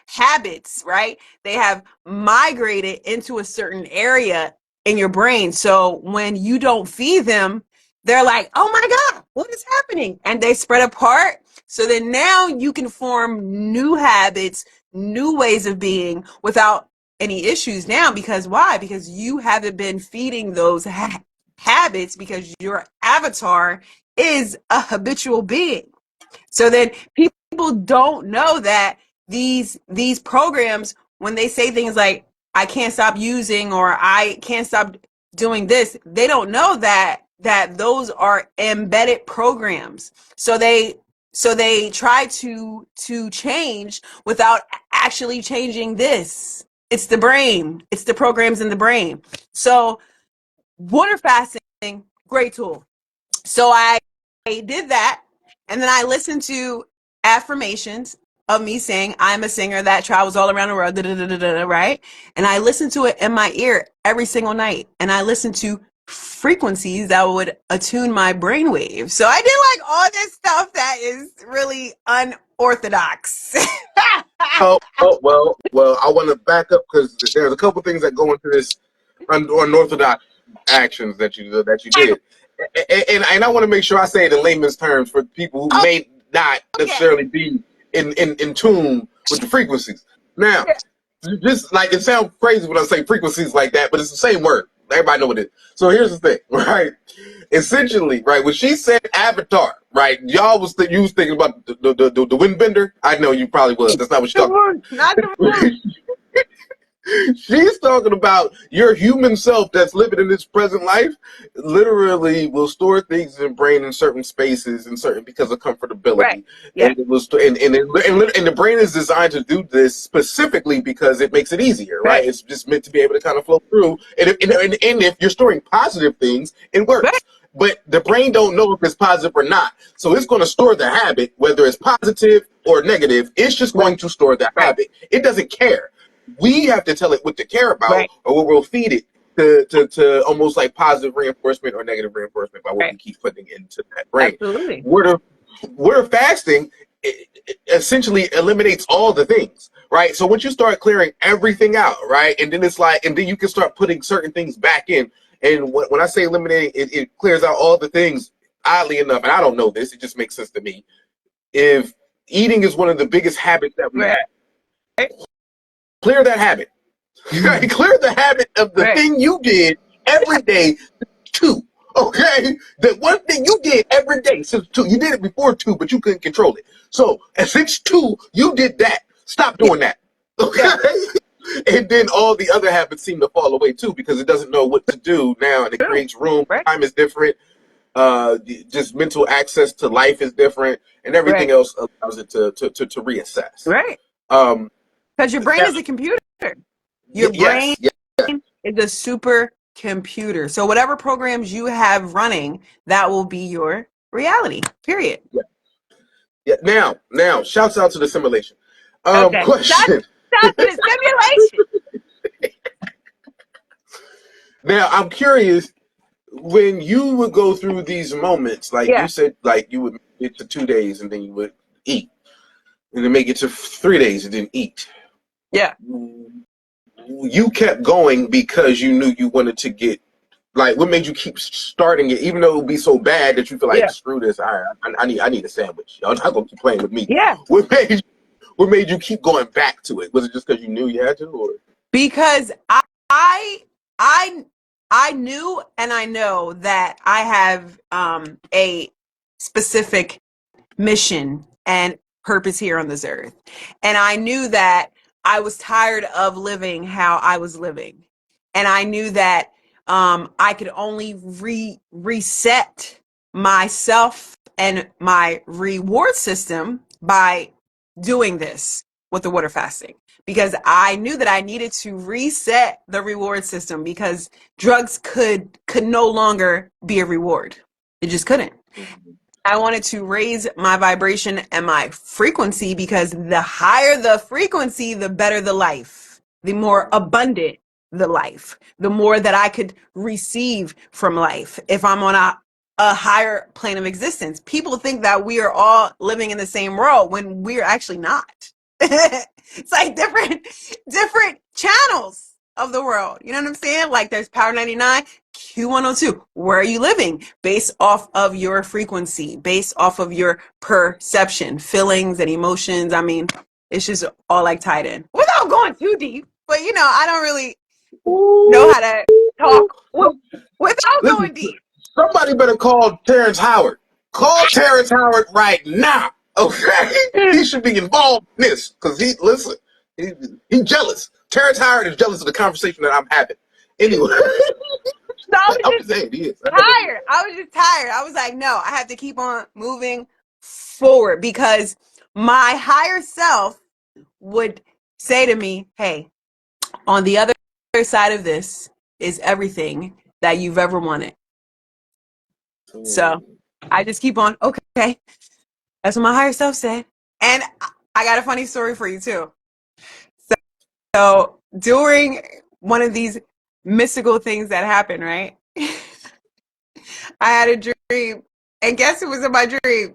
habits, right? They have migrated into a certain area in your brain. So when you don't feed them, they're like, oh my God, what is happening? And they spread apart. So then now you can form new habits, new ways of being without any issues now. Because why? Because you haven't been feeding those habits because your avatar is a habitual being. So then people don't know that these programs, when they say things like, I can't stop using or I can't stop doing this, they don't know that those are embedded programs. So they try to change without actually changing this. It's the brain. It's the programs in the brain. So water fasting, great tool. So I did that, and then I listened to affirmations of me saying I'm a singer that travels all around the world, da, da, da, da, da, right? And I listened to it in my ear every single night, and I listened to frequencies that would attune my brainwave. So I did like all this stuff that is really unorthodox. Well. I want to back up because there's a couple things that go into this unorthodox actions that you did, and I want to make sure I say it in layman's terms for people who may not necessarily be in tune with the frequencies. Now, just like it sounds crazy when I say frequencies like that, but it's the same word. Everybody know what it is. So here's the thing, right? Essentially, right, when she said avatar, right, you was thinking about the windbender. I know you probably was. That's not what you're talking about. Not the word. She's talking about your human self that's living in this present life literally will store things in the brain in certain spaces and certain because of comfortability. Right. Yeah. And it was and the brain is designed to do this specifically because it makes it easier, right? It's just meant to be able to kind of flow through. And if you're storing positive things, it works. Right. But the brain don't know if it's positive or not. So it's going to store the habit, whether it's positive or negative. It's just going to store the habit. It doesn't care. We have to tell it what to care about, or we'll feed it to almost like positive reinforcement or negative reinforcement by what we keep putting into that brain. Absolutely. Water fasting it essentially eliminates all the things, right? So once you start clearing everything out, right, and then it's like, and then you can start putting certain things back in. And when I say eliminating, it clears out all the things. Oddly enough, and I don't know this, it just makes sense to me. If eating is one of the biggest habits that we have, clear that habit. Clear the habit of the thing you did every day. 2. Okay, the one thing you did every day since 2. You did it before 2, but you couldn't control it. So since 2, you did that. Stop doing that. Okay. And then all the other habits seem to fall away too because it doesn't know what to do now, and it creates room. Time is different. Just mental access to life is different, and everything else allows it to reassess. Right. Because your brain is a computer. Your brain is a super computer. So whatever programs you have running, that will be your reality. Period. Yeah. Now, shouts out to the simulation. Question. Stop to the simulation. Now, I'm curious, when you would go through these moments, like you said, like you would make it to 2 days and then you would eat, and then make it to 3 days and then eat. Yeah. you kept going because you knew you wanted to get, like, what made you keep starting it, even though it would be so bad that you feel like, Yeah. screw this, I need a sandwich. Y'all not gonna keep playing with me. Yeah. What made you keep going back to it? Was it just because you knew you had to, or? Because I I I knew and I know that I have a specific mission and purpose here on this earth. And I knew that I was tired of living how I was living. And I knew that I could only reset myself and my reward system by doing this with the water fasting, because I knew that I needed to reset the reward system, because drugs could no longer be a reward. It just couldn't. I wanted to raise my vibration and my frequency, because the higher the frequency, the better the life, the more abundant the life, the more that I could receive from life if I'm on a higher plane of existence. People think that we are all living in the same world when we're actually not. It's like different channels of the world. You know what I'm saying? Like there's Power 99, Q102. Where are you living? Based off of your frequency, based off of your perception, feelings and emotions. I mean, it's just all like tied in without going too deep. But you know, I don't really know how to talk without Listen, going deep. somebody better call Terrence Howard. Call Terrence Howard right now. Okay, he should be involved in this because he's jealous. Terrence Howard is jealous of the conversation that I'm having. Anyway, So I was I'm just just saying he is. tired. I was just tired. I was like, no, I have to keep on moving forward, because my higher self would say to me, hey, on the other side of this is everything that you've ever wanted. So I just keep on, okay. That's what my higher self said. And I got a funny story for you too. So during one of these mystical things that happened, right? I had a dream. And guess who was in my dream?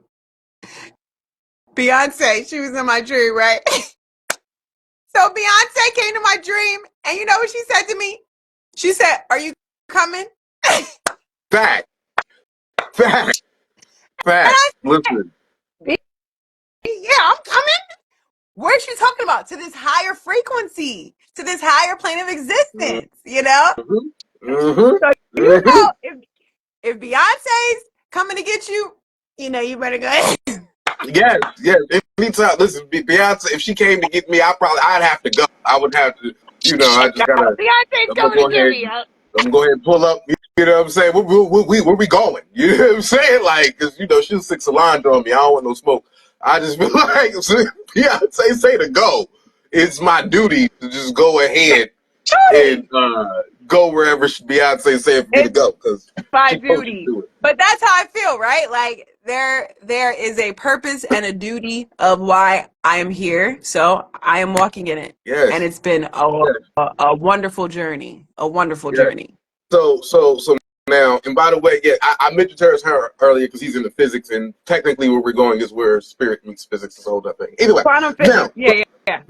Beyonce. She was in my dream, right? So Beyonce came to my dream, and you know what she said to me? She said, "Are you coming?" Fact, fact, And fact. I Listen. said, "Yeah, I'm coming." What is she talking about? To this higher frequency, to this higher plane of existence, you know? Mm-hmm. Mm-hmm. So you Mm-hmm. know, if Beyonce's coming to get you, you know, you better go ahead. Yes, yes. Anytime, listen, Beyonce, if she came to get me, I'd have to go. I would have to, I just gotta, Beyonce's I'm gonna coming go to get ahead, me. I'm gonna go ahead and pull up. You know what I'm saying? Where we going? You know what I'm saying? Like, cause she'll stick cilantro on me. I don't want no smoke. I just feel like Beyonce say to go. It's my duty to just go ahead and Duty. go wherever Beyonce say for me to It's go, cause my she told you to duty. do it. But that's how I feel, right? Like there is a purpose and a duty of why I am here. So I am walking in it. And Yes, it's been yes, a wonderful journey. A wonderful yes. journey. So now, and by the way, yeah, I mentioned Terrence Howard earlier because he's into physics, and technically where we're going is where spirit meets physics, this whole thing. Anyway, Quantum now, physics. Yeah.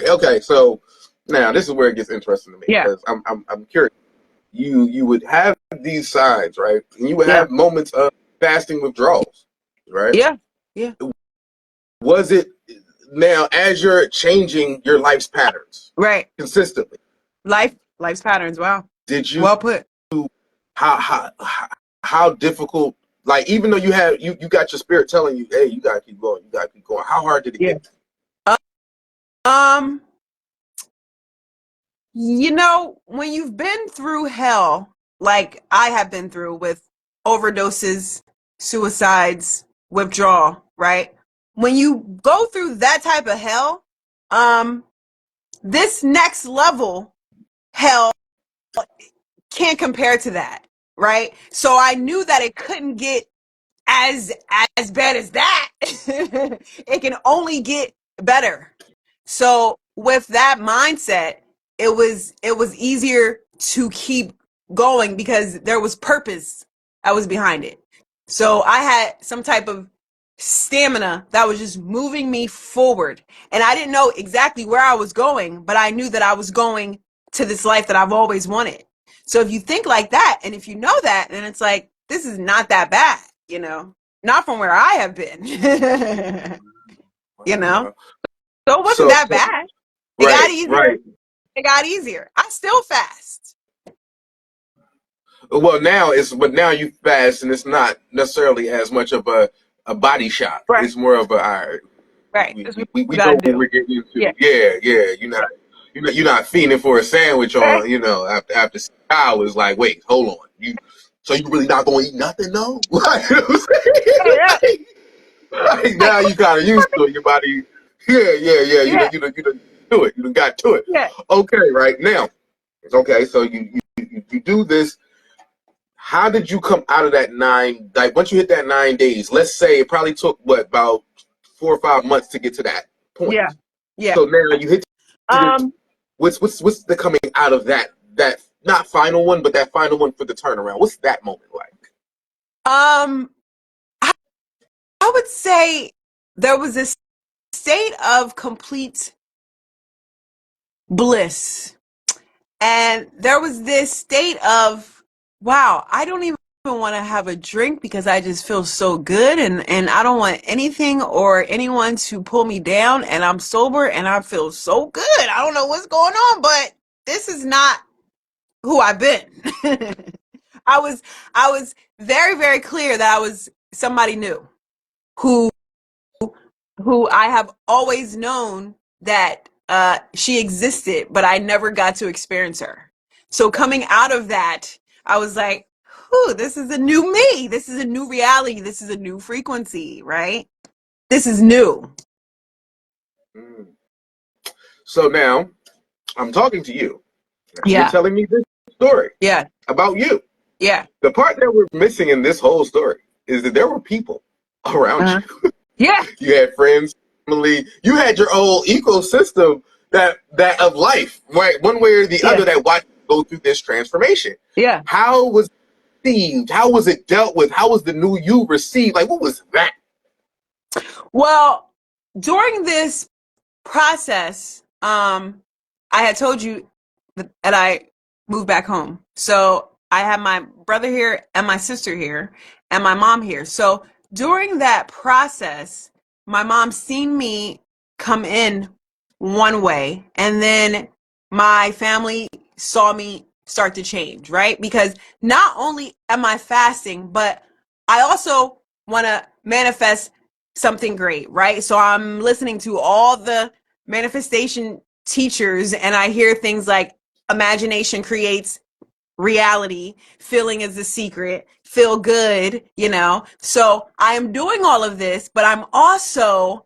okay, so now this is where it gets interesting to me Yeah. because I'm curious. You would have these signs, right? And you would Yeah. have moments of fasting withdrawals, right? Yeah. Yeah. Was it now as you're changing your life's patterns Right. consistently? Life's patterns. Wow. Did you Well put. how difficult, like, even though you got your spirit telling you, hey, you gotta keep going, how hard did it Yeah. get? Um, when you've been through hell, like I have been through with overdoses, suicides, withdrawal, right? When you go through that type of hell, um, this next level hell can't compare to that, right? So I knew that it couldn't get as as bad as that. It can only get better. So with that mindset, it was easier to keep going because there was purpose that was behind it. So I had some type of stamina that was just moving me forward. And I didn't know exactly where I was going, but I knew that I was going to this life that I've always wanted. So if you think like that, and if you know that, then it's like, this is not that bad, you know, not from where I have been, you know? So it wasn't So, that bad. It got right, easier. right. It got easier. I still fast. Well, but now you fast, and it's not necessarily as much of a body shot. Right. It's more of a, all right, Right. we That's we, what we you we gotta know what do. we're getting into. Yeah. Yeah, yeah. Yeah. You're not feeding for a sandwich Right. on, after 6 hours. Like, wait, hold on. So you really not gonna eat nothing, no? Like, you know what I'm Yeah. saying? Like, Like, now you kind of used to it. Your body. Yeah, yeah, yeah. yeah. You done do it. You done got to it. Yeah. Okay, right now. Okay, so you do this. How did you come out of that like once you hit that 9 days, let's say it probably took about 4 or 5 months to get to that point. Yeah. Yeah. So now you hit Um, what's the coming out of that not final one, but that final one for the turnaround. What's that moment like? um, I would say there was a state of complete bliss. And there was this state of, wow, I don't even want to have a drink because I just feel so good, and I don't want anything or anyone to pull me down, and I'm sober and I feel so good. I don't know what's going on, but this is not who I've been. I was very, very clear that I was somebody new who I have always known that she existed, but I never got to experience her. So coming out of that, I was like, "Whew, this is a new me. This is a new reality. This is a new frequency, right? This is new." Mm. So now I'm talking to you. You're Yeah, telling me this story yeah, about you. yeah, The part that we're missing in this whole story is that there were people around uh-huh. you. Yeah, You had friends, family. You had your whole ecosystem that of life, right? One way or the yeah, other that watched you go through this transformation. yeah. How was it received? How was it dealt with? How was the new you received? Like, what was that? Well, during this process, I had told you that I moved back home. So I have my brother here and my sister here and my mom here. So during that process, my mom seen me come in one way, and then my family saw me start to change, right? Because not only am I fasting, but I also want to manifest something great, right? So I'm listening to all the manifestation teachers, and I hear things like imagination creates reality, feeling is the secret, feel good, you know. So I am doing all of this, but I'm also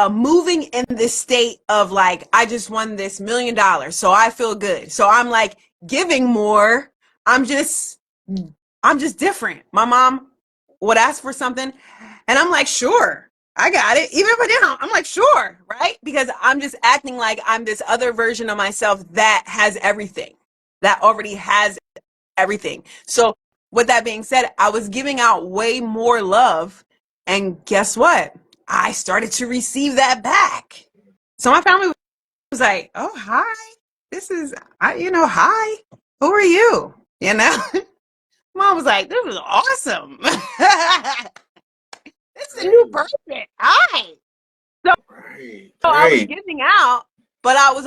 moving in this state of like, I just won this $1 million, so I feel good. So I'm like giving more. I'm just different. My mom would ask for something, and I'm like, sure, I got it. Even if I didn't, I'm like, sure, right? Because I'm just acting like I'm this other version of myself that has everything, that already has everything. So, with that being said, I was giving out way more love. And guess what? I started to receive that back. So, my family was like, oh, hi. This is, hi. Who are you? You know? Mom was like, this is awesome. This is a new person. Hi. So Right, I was right. giving out, but I was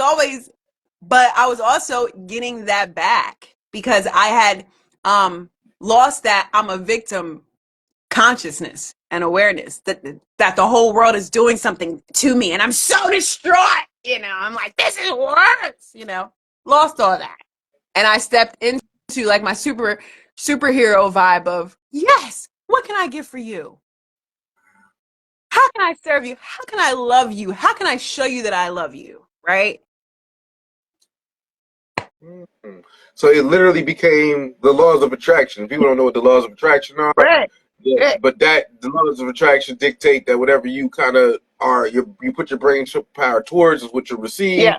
also getting that back because I had lost that I'm a victim consciousness and awareness that the whole world is doing something to me, and I'm so distraught. I'm like, this is worse. Lost all that, and I stepped into like my superhero vibe of, yes, what can I give for you? How can I serve you? How can I love you? How can I show you that I love you? Right? Mhm. So it literally became the laws of attraction. People don't know what the laws of attraction are. Right. Yeah, Right. but the laws of attraction dictate that whatever you kind of are, you put your brain power towards is what you receive. Yeah.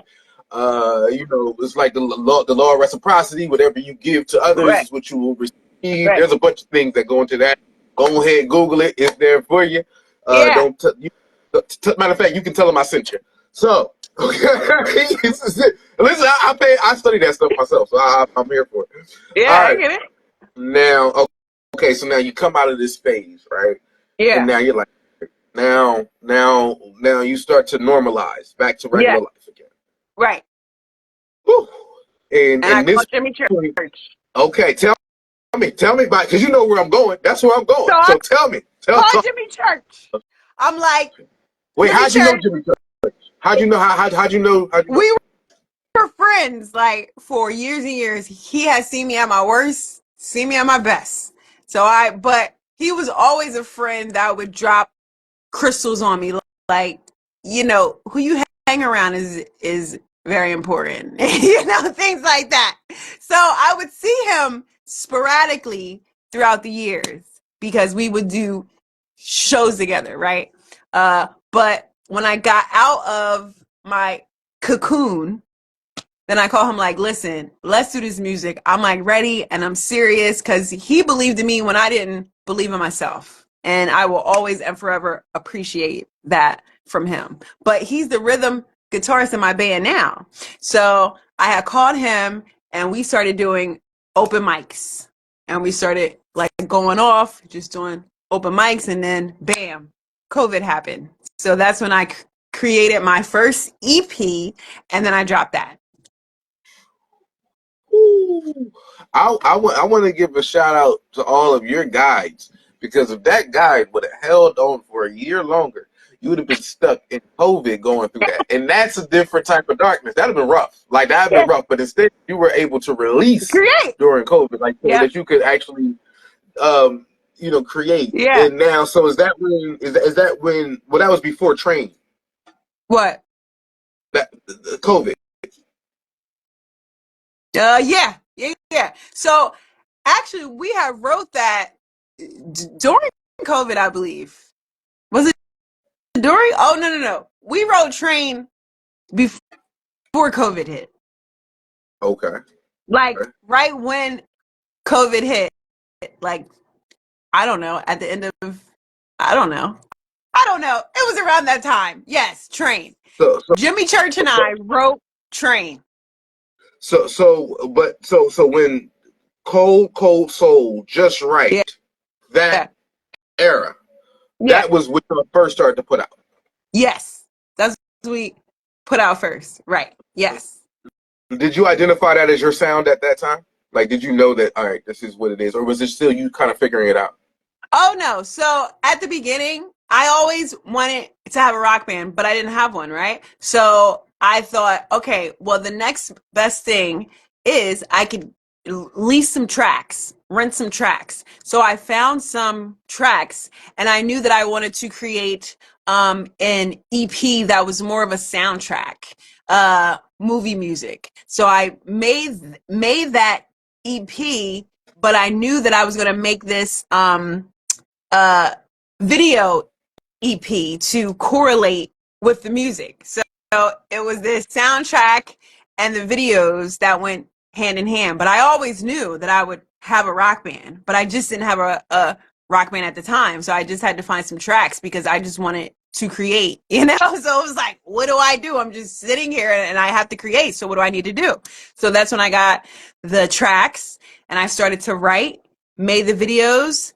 It's like the law of reciprocity. Whatever you give to others Right. is what you will receive. Right. There's a bunch of things that go into that. Go ahead, Google it. It's there for you. Yeah. Don't matter of fact, you can tell him I sent you. So, okay, listen, I study that stuff myself, so I'm here for it. Yeah, All I right, get it. now, okay, so now you come out of this phase, right? And Yeah. now you're like, now you start to normalize back to Yeah. regular life again. Right. Whew. And And I this called Jimmy Church. point, okay, tell me about, because you know where I'm going. That's where I'm going. So I So tell me, called Jimmy Church. I'm like, wait, Jimmy how'd you know Church, Jimmy Church? How'd you know? How'd you know? we were friends like for years and years. He has seen me at my worst, seen me at my best. But he was always a friend that would drop crystals on me. Like, who you hang around is very important. Things like that. So I would see him sporadically throughout the years because we would do shows together, right? But when I got out of my cocoon, then I call him like, listen, let's do this music. I'm like ready and I'm serious because he believed in me when I didn't believe in myself. And I will always and forever appreciate that from him. But he's the rhythm guitarist in my band now. So I had called him and we started doing open mics. And we started like going off, just doing open mics. And then bam, COVID happened. So that's when I created my first EP and then I dropped that. Ooh. I want to give a shout out to all of your guides, because if that guide would have held on for a year longer, you would have been stuck in COVID going through that. And that's a different type of darkness. That'd have been rough. Like, that'd have Yeah. been rough. But instead, you were able to release Create. during COVID, like, so Yeah. that you could actually, create. Yeah. And now, so is that when, well, that was before training, What? that COVID. Yeah. Yeah. So actually, we have wrote that during COVID, I believe. Was it during? Oh no. We wrote Train before COVID hit. Okay. Like right when COVID hit. Like I don't know. At the end of I don't know. It was around that time. Yes, Train. So, Jimmy Church and I wrote Train. so when Cold Soul, Just Right, Yeah. that era, Yeah. that was when I first started to put out. Yes. That's what we put out first. Right. Yes. Did you identify that as your sound at that time? Like, did you know that, all right, this is what it is? Or was it still you kind of figuring it out? Oh no. So at the beginning, I always wanted to have a rock band, but I didn't have one, right? So I thought, okay, well, the next best thing is I could lease some tracks, rent some tracks. So I found some tracks and I knew that I wanted to create an EP that was more of a soundtrack, movie music. So I made that EP, but I knew that I was going to make this video EP to correlate with the music. So it was this soundtrack and the videos that went hand in hand. But I always knew that I would have a rock band, but I just didn't have a rock band at the time. So I just had to find some tracks because I just wanted to create, So it was like, what do I do? I'm just sitting here and I have to create. So what do I need to do? So that's when I got the tracks and I started to write, made the videos,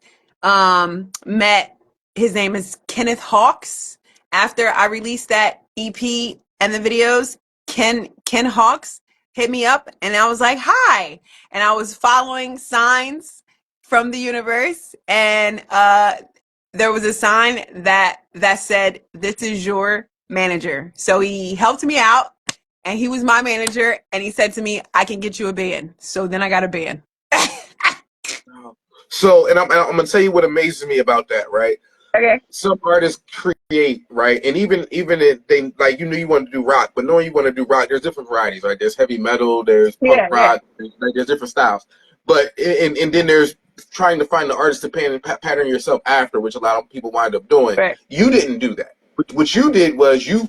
met his name is Kenneth Hawks. After I released that EP and the videos, Ken Hawks hit me up and I was like, hi. And I was following signs from the universe and there was a sign that said, this is your manager. So he helped me out and he was my manager and he said to me, I can get you a band. So then I got a band. So, and I'm going to tell you what amazes me about that, right? Okay. Some artists create, right? And even if they, like, you want to do rock, but knowing you want to do rock, there's different varieties, right? There's heavy metal, there's punk rock, there's different styles. But, and then there's trying to find the artist to pattern yourself after, which a lot of people wind up doing. Right. You didn't do that. What you did was you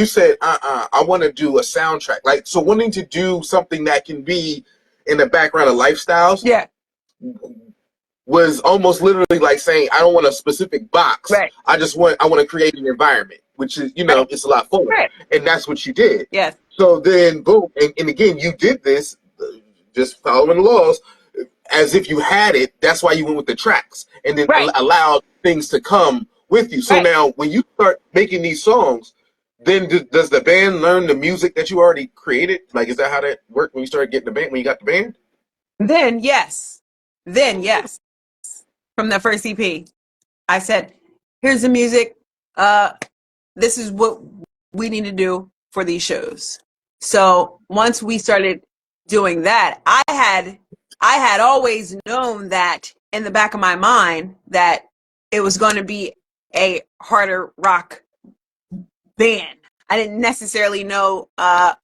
said, I want to do a soundtrack. Like, so wanting to do something that can be in the background of lifestyles. Yeah. was almost literally like saying, I don't want a specific box. Right. I want to create an environment, which is, Right. it's a lot fuller. Right. And that's what you did. Yes. So then, boom. And again, you did this just following the laws as if you had it. That's why you went with the tracks and then Right. allowed things to come with you. So Right. now when you start making these songs, then does the band learn the music that you already created? Like, is that how that worked when you started getting the band, when you got the band? Then yes. From the first EP, I said, here's the music. This is what we need to do for these shows. So once we started doing that, I had always known that in the back of my mind that it was going to be a harder rock band. I didn't necessarily know that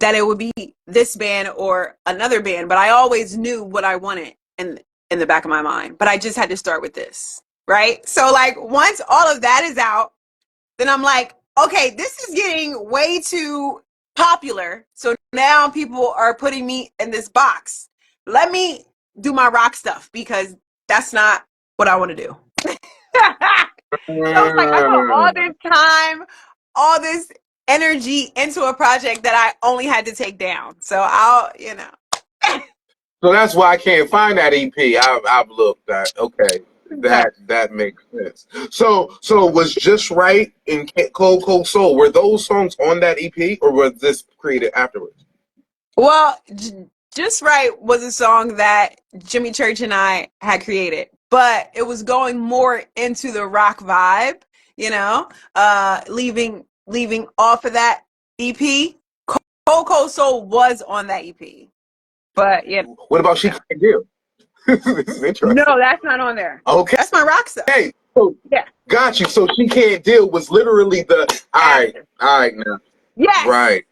it would be this band or another band, but I always knew what I wanted in the back of my mind. But I just had to start with this, right? So like once all of that is out, then I'm like, okay, this is getting way too popular. So now people are putting me in this box. Let me do my rock stuff because that's not what I want to do. So it's like I put all this time, all this energy into a project that I only had to take down. So I'll. So that's why I can't find that EP. I've looked at. Okay, that makes sense. So was Just Right and Cold Cold Soul, were those songs on that EP or was this created afterwards? Well, Just Right was a song that Jimmy Church and I had created, but it was going more into the rock vibe, leaving off of that EP. Cold Cold Soul was on that EP, but What about She Can't Deal? This is interesting. No, that's not on there. Okay, that's my rock stuff. Hey, so Yeah, got you. So She Can't Deal was literally the all right now. Yes. Right.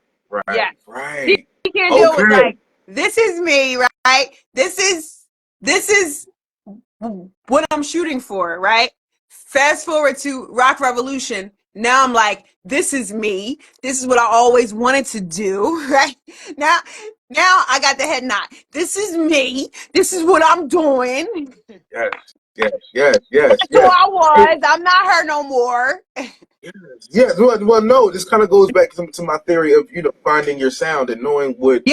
Yes. Right. She Can't Deal was like, this is me, right? This is what I'm shooting for, right? Fast forward to Rock Revolution. Now I'm like, this is me. This is what I always wanted to do, right? Now I got the head nod. This is me. This is what I'm doing. Yes. That's who I was. I'm not her no more. Yes. Well, no. This kind of goes back to my theory of finding your sound and knowing what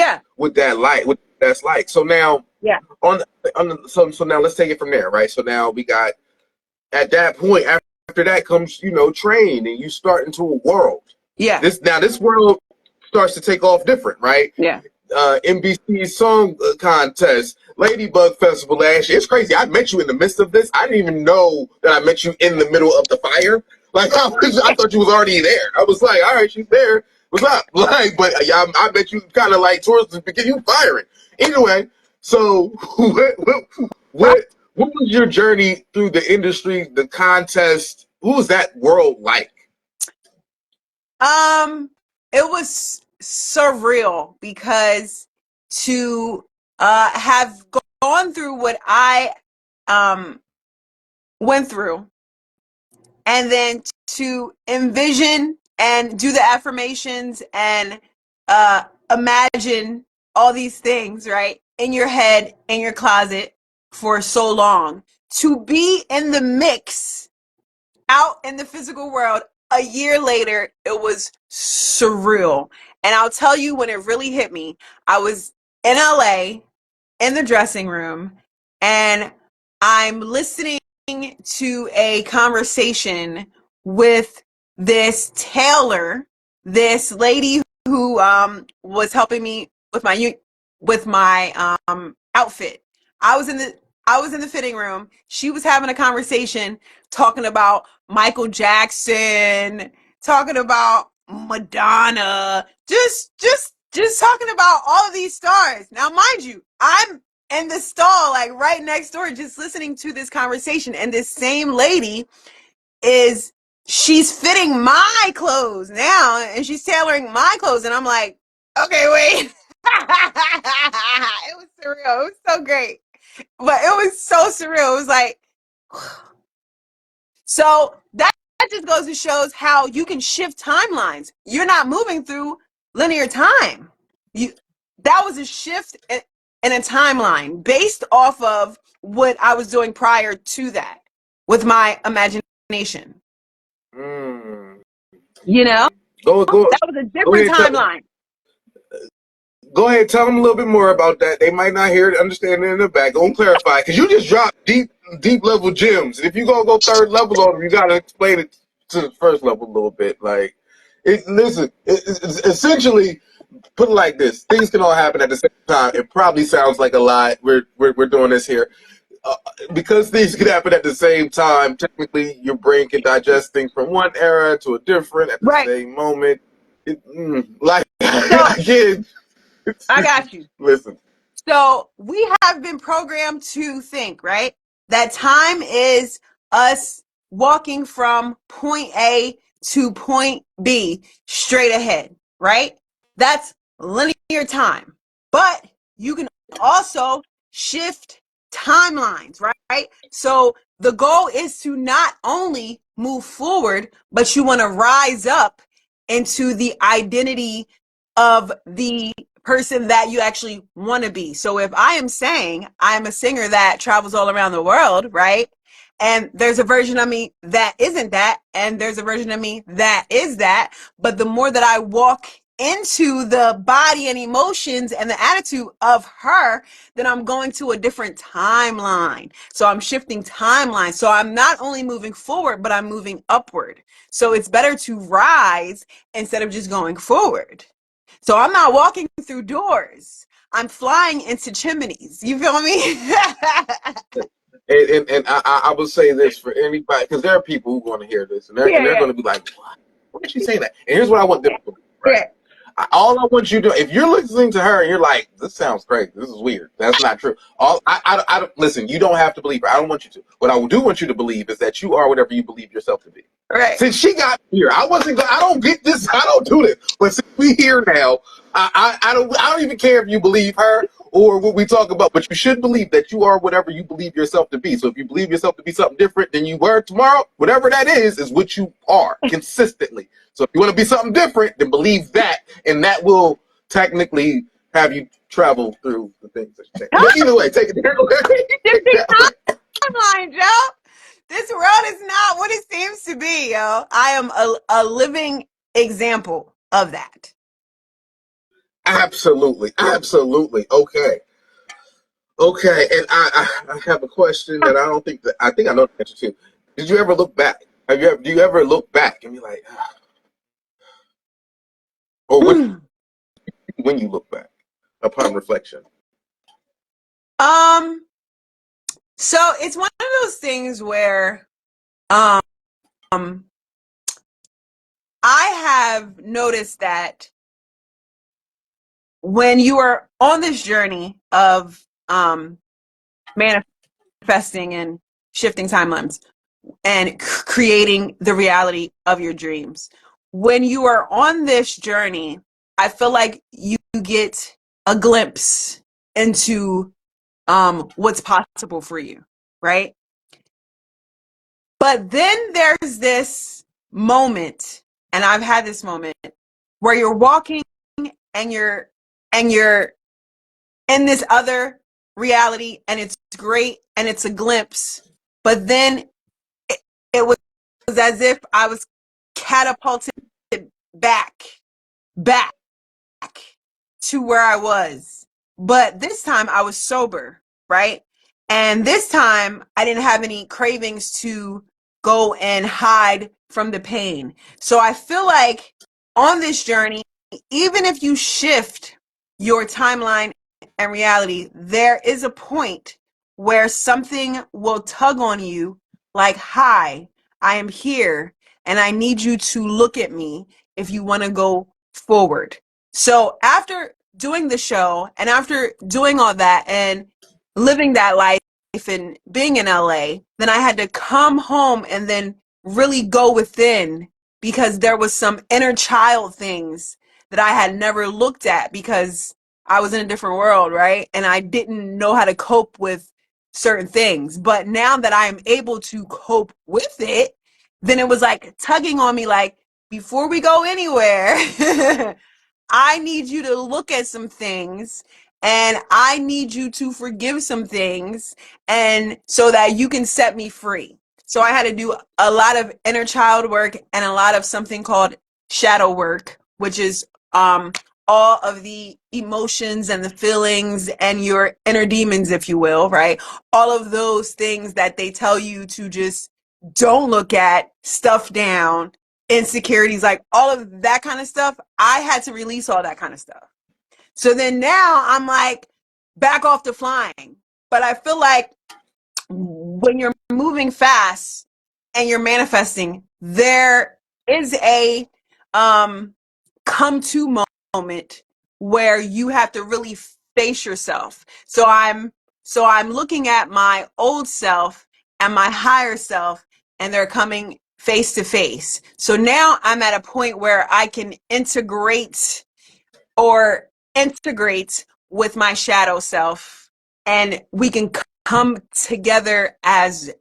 that's like. So now, so now let's take it from there, right? So now we got at that point. After that comes Train, and you start into a world. Yeah. This world starts to take off different, right? Yeah. NBC Song Contest, Ladybug Festival last year. It's crazy. I met you in the midst of this. I didn't even know that I met you in the middle of the fire. Like I thought you was already there. I was like, all right, she's there. What's up? Like, but I bet you kind of like towards the beginning, you firing. Anyway, so what was your journey through the industry, the contest? What was that world like? It was surreal because to have gone through what I went through and then to envision and do the affirmations and imagine all these things, right, in your head, in your closet for so long, to be in the mix out in the physical world a year later, it was surreal. And I'll tell you when it really hit me, I was in LA in the dressing room and I'm listening to a conversation with this tailor, this lady who was helping me with my outfit. I was in the fitting room. She was having a conversation talking about Michael Jackson, talking about Madonna, just talking about all of these stars. Now, mind you, I'm in the stall, like right next door, just listening to this conversation. And this same lady she's fitting my clothes now and she's tailoring my clothes. And I'm like, okay, wait. It was surreal. It was so great. But it was so surreal. It was like, so that just goes to shows how you can shift timelines. You're not moving through linear time. That was a shift in a timeline based off of what I was doing prior to that with my imagination. You know? Go That was a different ahead. timeline. Go ahead. Tell them a little bit more about that. They might not hear it, understand it in the back. Go and clarify, because you just dropped deep level gems. And if you gonna go third level on them, you gotta explain it to the first level a little bit. Like, it's essentially put it like this: things can all happen at the same time. It probably sounds like a lie. We're doing this here. Because things can happen at the same time, technically your brain can digest things from one era to a different at the Right. same moment. Like, So again, I got you. listen. So we have been programmed to think, right? That time is us walking from point A to point B straight ahead, right? That's linear time. But you can also shift timelines, right? So the goal is to not only move forward, but you want to rise up into the identity of the person that you actually want to be. So if I am saying I'm a singer that travels all around the world, right? And there's a version of me that isn't that, and there's a version of me that is that. But the more that I walk into the body and emotions and the attitude of her, then I'm going to a different timeline. So I'm shifting timelines. So I'm not only moving forward, but I'm moving upward. So it's better to rise instead of just going forward. So I'm not walking through doors. I'm flying into chimneys. You feel me? And I will say this for anybody, because there are people who want to hear this, and they're Yeah, going to be like, "What? Why did she say that?" And here's what I want them to do, right? yeah. All I want you to, if you're listening to her and you're like, "This sounds crazy. This is weird. That's not true." I don't listen. You don't have to believe her. I don't want you to. What I do want you to believe is that you are whatever you believe yourself to be. Right. Since she got here, I wasn't. I don't get this. I don't do this. But since we here now, I don't even care if you believe her or what we talk about. But you should believe that you are whatever you believe yourself to be. So if you believe yourself to be something different than you were tomorrow, whatever that is what you are consistently. So if you want to be something different, then believe that, and that will technically have you travel through the things that you take. But either way, take it that way. Timeline, Joe. This world is not what it seems to be, yo. I am a living example of that. Absolutely. Okay, and I have a question that I think I know the answer to. Did you ever look back? Do you ever look back and be like, or what when you look back upon reflection? So it's one of those things where um I have noticed that when you are on this journey of manifesting and shifting timelines and creating the reality of your dreams, when you are on this journey, I feel like you get a glimpse into what's possible for you, right? But then there's this moment, and I've had this moment where you're walking and you're in this other reality and it's great and it's a glimpse, but then it was as if I was catapulted back back to where I was. But this time I was sober, right? And this time I didn't have any cravings to go and hide from the pain. So I feel like on this journey, even if you shift your timeline and reality, there is a point where something will tug on you like, hi, I am here and I need you to look at me if you want to go forward. So after doing the show and after doing all that and living that life and being in LA, then I had to come home and then really go within because there was some inner child things that I had never looked at because I was in a different world, right? And I didn't know how to cope with certain things. But now that I am able to cope with it, then it was like tugging on me like, before we go anywhere, I need you to look at some things and I need you to forgive some things and so that you can set me free. So I had to do a lot of inner child work and a lot of something called shadow work, which is all of the emotions and the feelings and your inner demons, if you will, right? All of those things that they tell you to just don't look at, stuff down, insecurities, like all of that kind of stuff. I had to release all that kind of stuff. So then now I'm like back off to flying. But I feel like when you're moving fast and you're manifesting, there is a come to moment where you have to really face yourself. So I'm looking at my old self and my higher self, and they're coming face to face. So now I'm at a point where I can integrate with my shadow self, and we can come together as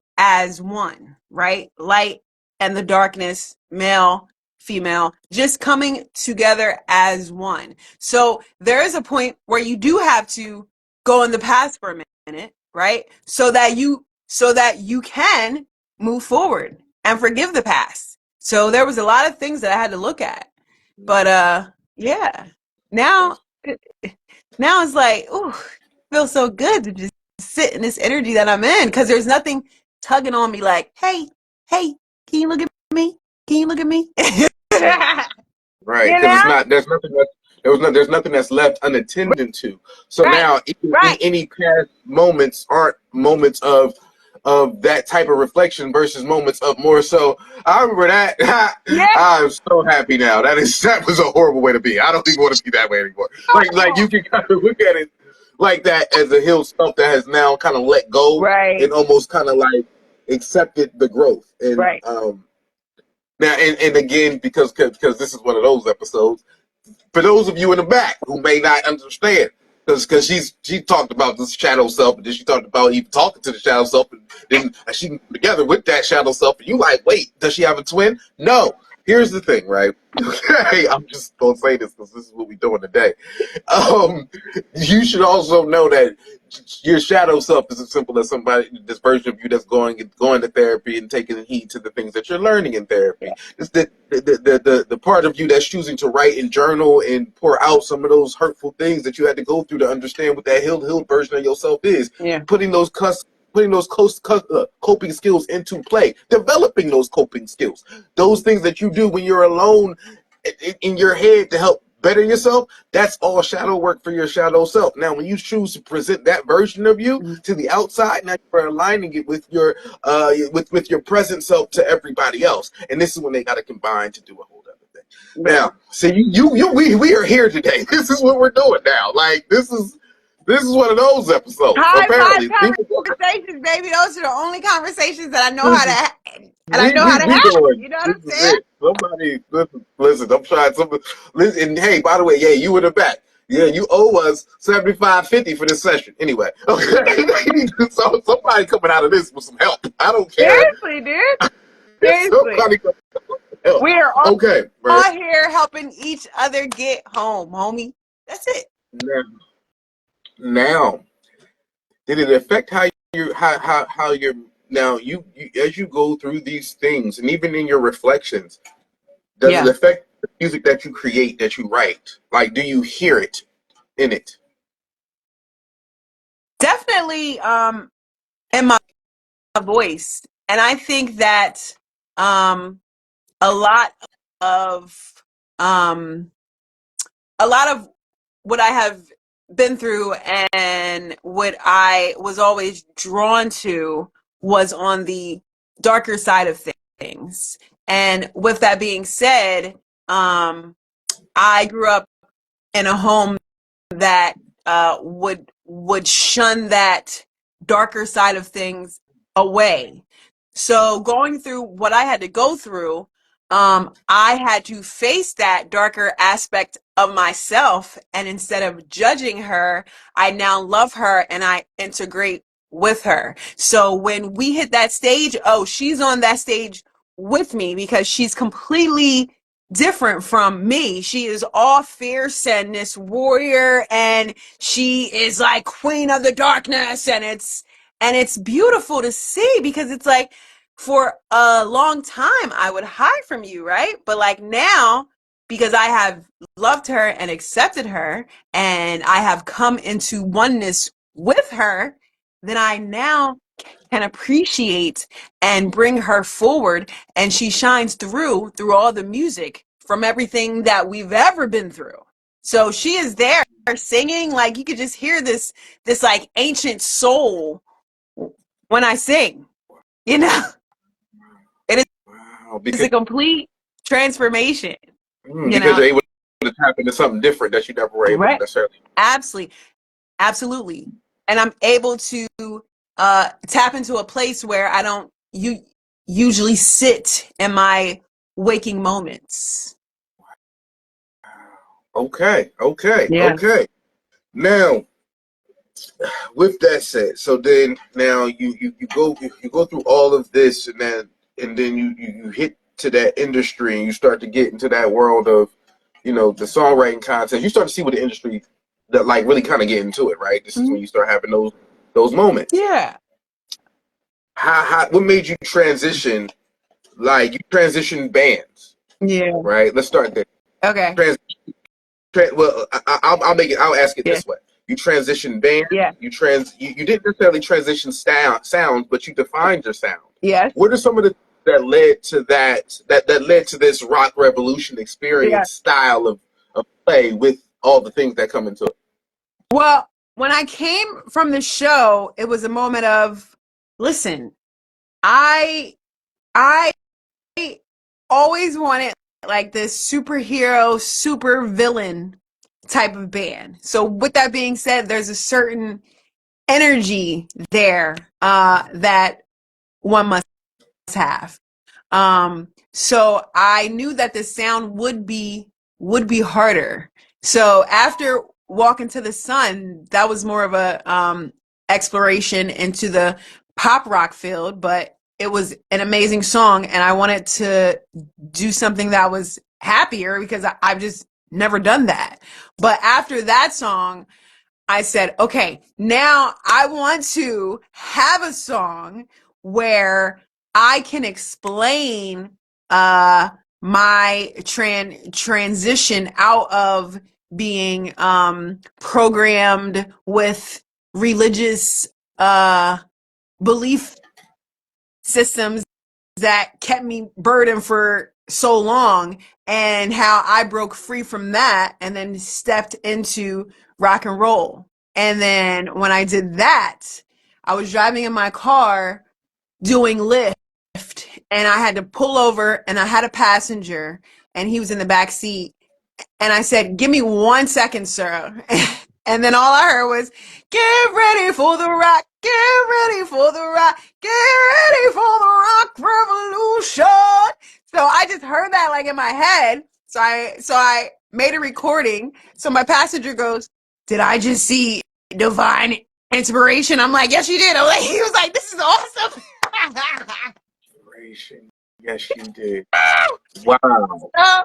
one, right? Light and the darkness, male, female, just coming together as one. So there is a point where you do have to go in the past for a minute, right? So that you can move forward and forgive the past. So there was a lot of things that I had to look at. But yeah. Now it's like, ooh, feels so good to just sit in this energy that I'm in, because there's nothing tugging on me like, hey, can you look at me? Can you look at me? Right, You because know? it's not. There's nothing that's left unattended to. So Right, now, even right. any past moments aren't moments of that type of reflection versus moments of more so. I remember that. Yeah. I'm so happy now. That was a horrible way to be. I don't even want to be that way anymore. Like you can kind of look at it like that as a healed self that has now kind of let go Right, and almost kind of like accepted the growth and right. now and again because this is one of those episodes for those of you in the back who may not understand, because she talked about this shadow self, and then she talked about even talking to the shadow self, and then she together with that shadow self, and you like, wait, does she have a twin? No. Here's the thing, right? Okay, I'm just gonna say this because this is what we're doing today. You should also know that your shadow self is as simple as this version of you that's going to therapy and taking heed to the things that you're learning in therapy. It's the part of you that's choosing to write and journal and pour out some of those hurtful things that you had to go through to understand what that healed version of yourself is. Yeah. Putting those coping skills into play, developing those coping skills, those things that you do when you're alone in your head to help better yourself. That's all shadow work for your shadow self. Now, when you choose to present that version of you to the outside, now you're aligning it with your with your present self to everybody else, and this is when they got to combine to do a whole other thing. Right. Now, see, we are here today. This is what we're doing now. Like this is one of those episodes. High Apparently, five conversations, baby. Those are the only conversations that I know how to and I know how to we have. doing. You know what This I'm is saying? it. Somebody listen. I'm trying something. Listen, and hey, by the way, yeah, you in the back. Yeah, you owe us $75.50 for this session. Anyway, okay. So somebody coming out of this with some help. I don't care. Seriously, dude. Seriously. Somebody coming out with help. We are Okay, right. all here helping each other get home, homie. That's it. Now, did it affect how you're now you as you go through these things and even in your reflections? Does it Yeah. affect the music that you create, that you write? Like, do you hear it in it? Definitely in my voice. And I think that um a lot of um a lot of what I have been through and what I was always drawn to was on the darker side of things. And with that being said, I grew up in a home that would shun that darker side of things away. So going through what I had to go through, I had to face that darker aspect of myself, and instead of judging her, I now love her and I integrate with her. So when we hit that stage, oh, she's on that stage with me because she's completely different from me. She is all fierce and this warrior, and she is like queen of the darkness, and it's beautiful to see, because it's like for a long time I would hide from you, right? But like now, because I have loved her and accepted her, and I have come into oneness with her, then I now can appreciate and bring her forward, and she shines through all the music from everything that we've ever been through. So she is there singing, like you could just hear this like ancient soul when I sing, you know. It Wow, is a complete transformation, you because know. you're able to tap into something different that you never were able to Right. necessarily. Absolutely. And I'm able to tap into a place where I don't usually sit in my waking moments. Okay, okay, Yeah. okay. Now, with that said, so then now you go through all of this, and then you hit to that industry, and you start to get into that world of, the songwriting contest. You start to see what the industry that like really kind of get into it, right? This is when you start having those moments. Yeah. How what made you transition? Like you transition bands, Yeah. right? Let's start there. Okay. Trans, well, I'll make it. I'll ask it Yeah. this way: you transition bands. Yeah. You didn't necessarily transition sounds, but you defined your sound. Yes. What are some of the that led to that led to this rock revolution Yeah. experience style of play with all the things that come into it? Well, when I came from the show, it was a moment of, listen, I I always wanted like this superhero, super villain type of band. So with that being said, there's a certain energy there that one must have. So I knew that the sound would be harder. So after Walk into the Sun, that was more of a exploration into the pop rock field, but it was an amazing song, and I wanted to do something that was happier, because I've just never done that. But after that song, I said, okay, now I want to have a song where I can explain my transition out of being programmed with religious belief systems that kept me burdened for so long, and how I broke free from that and then stepped into rock and roll. And then when I did that, I was driving in my car doing Lyft, and I had to pull over, and I had a passenger, and he was in the back seat, and I said, "Give me 1 second, sir." And then all I heard was, "Get ready for the rock, get ready for the rock, get ready for the rock revolution." So I just heard that like in my head. So I made a recording. So my passenger goes, "Did I just see divine inspiration?" I'm like, "Yes, you did." I'm like, he was like, "This is awesome." Inspiration. Yes, you did. Wow. so,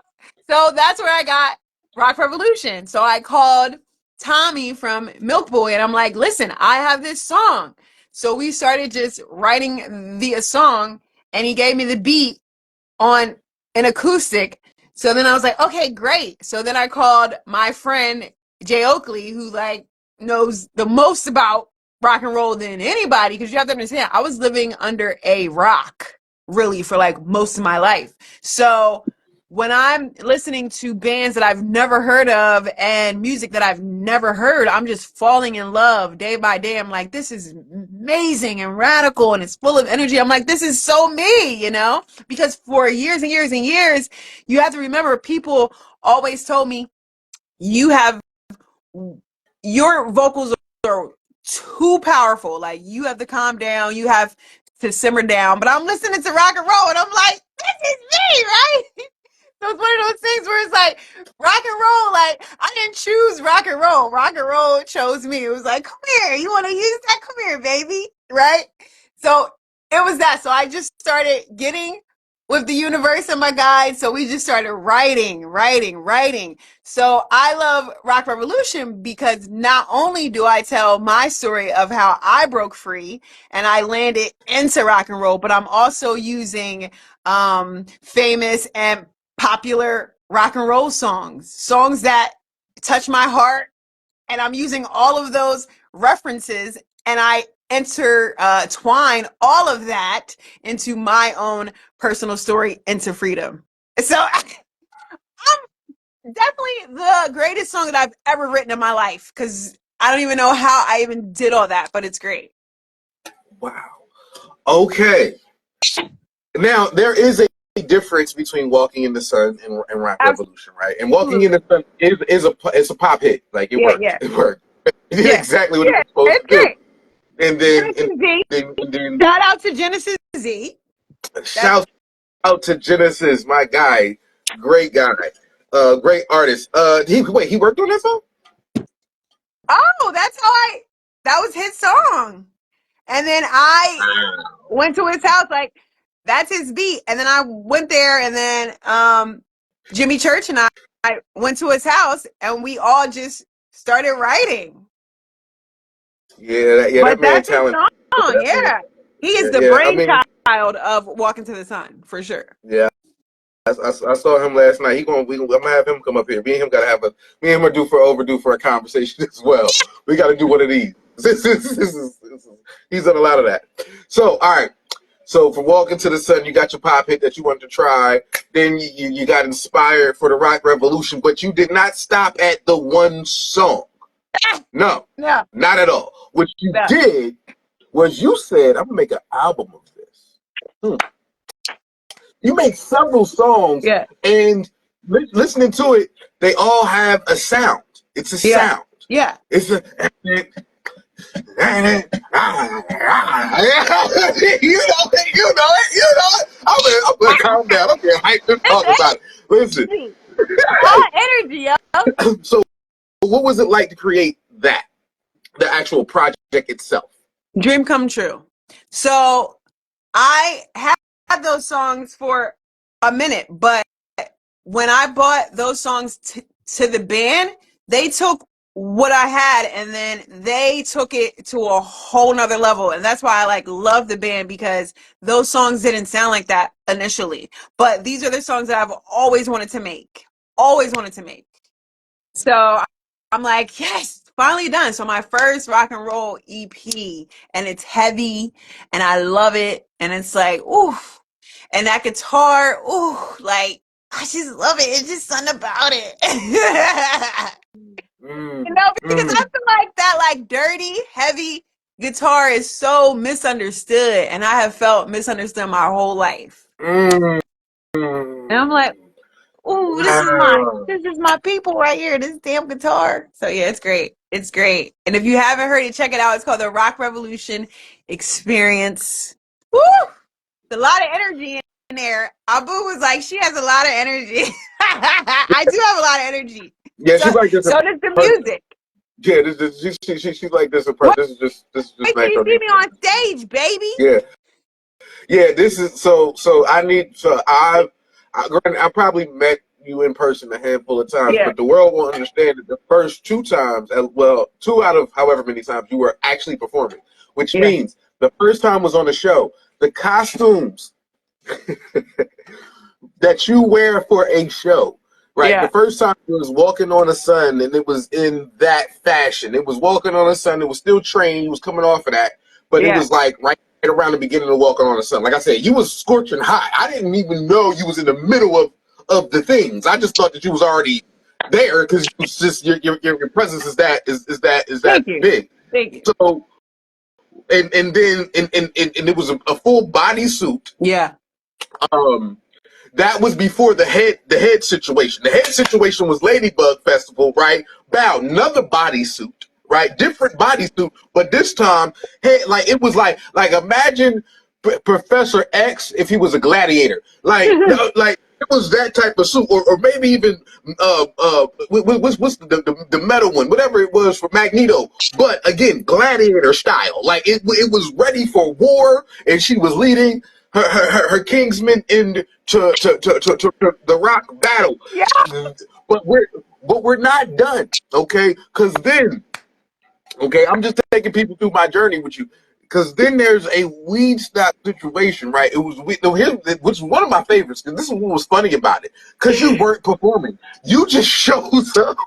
so that's where I got Rock Revolution. So I called Tommy from Milk Boy, and I'm like, listen, I have this song. So we started just writing the song, and he gave me the beat on an acoustic. So then I was like, okay, great. So then I called my friend Jay Oakley, who like knows the most about rock and roll than anybody, because you have to understand, I was living under a rock really for like most of my life. So when I'm listening to bands that I've never heard of and music that I've never heard, I'm just falling in love day by day. I'm like, this is amazing and radical, and it's full of energy. I'm like, this is so me, you know? Because for years and years and years, you have to remember, people always told me, you have, your vocals are too powerful. Like, you have to calm down, you have to simmer down. But I'm listening to rock and roll, and I'm like, this is me, right? So it's one of those things where it's like rock and roll. Like, I didn't choose rock and roll. Rock and roll chose me. It was like, come here. You want to use that? Come here, baby. Right? So it was that. So I just started getting with the universe and my guide. So we just started writing. So I love Rock Revolution because not only do I tell my story of how I broke free and I landed into rock and roll, but I'm also using famous and popular rock and roll songs that touch my heart. And I'm using all of those references and I intertwine all of that into my own personal story into freedom. So I'm definitely the greatest song that I've ever written in my life because I don't even know how I even did all that, but it's great. Wow. Okay. Now there is a difference between Walking in the Sun and Rock Revolution, right? And Walking in the Sun is a pop hit. Like it worked. Yeah. It worked. It did Yeah. exactly what it was supposed It's to do. great. And then Shout out to Genesis Z. shout out to Genesis, my guy, great guy, great artist. He worked on that song? Oh, that was his song. And then I went to his house, like, that's his beat. And then I went there and then Jimmy Church and I went to his house and we all just started writing. Yeah, But that man that's his talented. song, yeah. He is the Yeah, I mean, brainchild of Walking to the Sun, for sure. yeah. I saw him last night. I'm gonna have him come up here. Me and him gotta have me and him are overdue for a conversation as well. We gotta do one of these. He's done a lot of that. So, all right. So from Walking to the Sun, you got your pop hit that you wanted to try. Then you got inspired for the Rock Revolution, but you did not stop at the one song. No, not at all. What you did was you said, I'm gonna make an album of this. You make several songs, and listening to it, they all have a sound. It's a sound. Yeah. It's a. You know it. I'm gonna calm down. I'm getting hyped to talk about it. Listen. Energy, yo. So, what was it like to create that? The actual project itself? Dream come true. So, I had those songs for a minute, but when I bought those songs to the band, they took what I had and then they took it to a whole nother level. And that's why I love the band, because those songs didn't sound like that initially. But these are the songs that I've always wanted to make. So I'm like, yes, finally done. So my first rock and roll EP, and it's heavy and I love it. And it's like, ooh. And that guitar, ooh, I just love it. It's just something about it. Because I feel like that dirty, heavy guitar is so misunderstood. And I have felt misunderstood my whole life. And I'm like, ooh, this is my people right here. This damn guitar. So yeah, it's great. It's great. And if you haven't heard it, check it out. It's called the Rock Revolution Experience. Woo! It's a lot of energy in there. Abu was like, she has a lot of energy. I do have a lot of energy. Yeah, she's like this. So does the music. Yeah, she's like this. This is just Wait till you see me on stage, baby. Yeah. This is so. I probably met you in person a handful of times, but the world will understand that the first 2 times, 2 out of however many times you were actually performing, which means the first time was on the show. The costumes that you wear for a show, right? Yeah. The first time it was Walking on the Sun, and it was in that fashion. It was Walking on the Sun. It was still Train. He was coming off of that, but it was right around the beginning of Walking on the Sun. Like I said, you was scorching hot. I didn't even know you was in the middle of the things. I just thought that you was already there because it's just your presence is that big. Thank you. So and then it was a full body suit. Yeah. That was before the head situation. The head situation was Ladybug Festival, right? Bow, another bodysuit, right? Different bodysuit, but this time, it was like imagine Professor X if he was a gladiator, it was that type of suit, or maybe even what's the metal one, whatever it was for Magneto, but again gladiator style. It was ready for war, and she was leading. her kingsmen in to the rock battle. Yeah. But we're not done, okay? Because then, okay, I'm just taking people through my journey with you. Because then there's a weed stop situation, right? It was which is one of my favorites. Because this is what was funny about it. Because you weren't performing, you just shows up,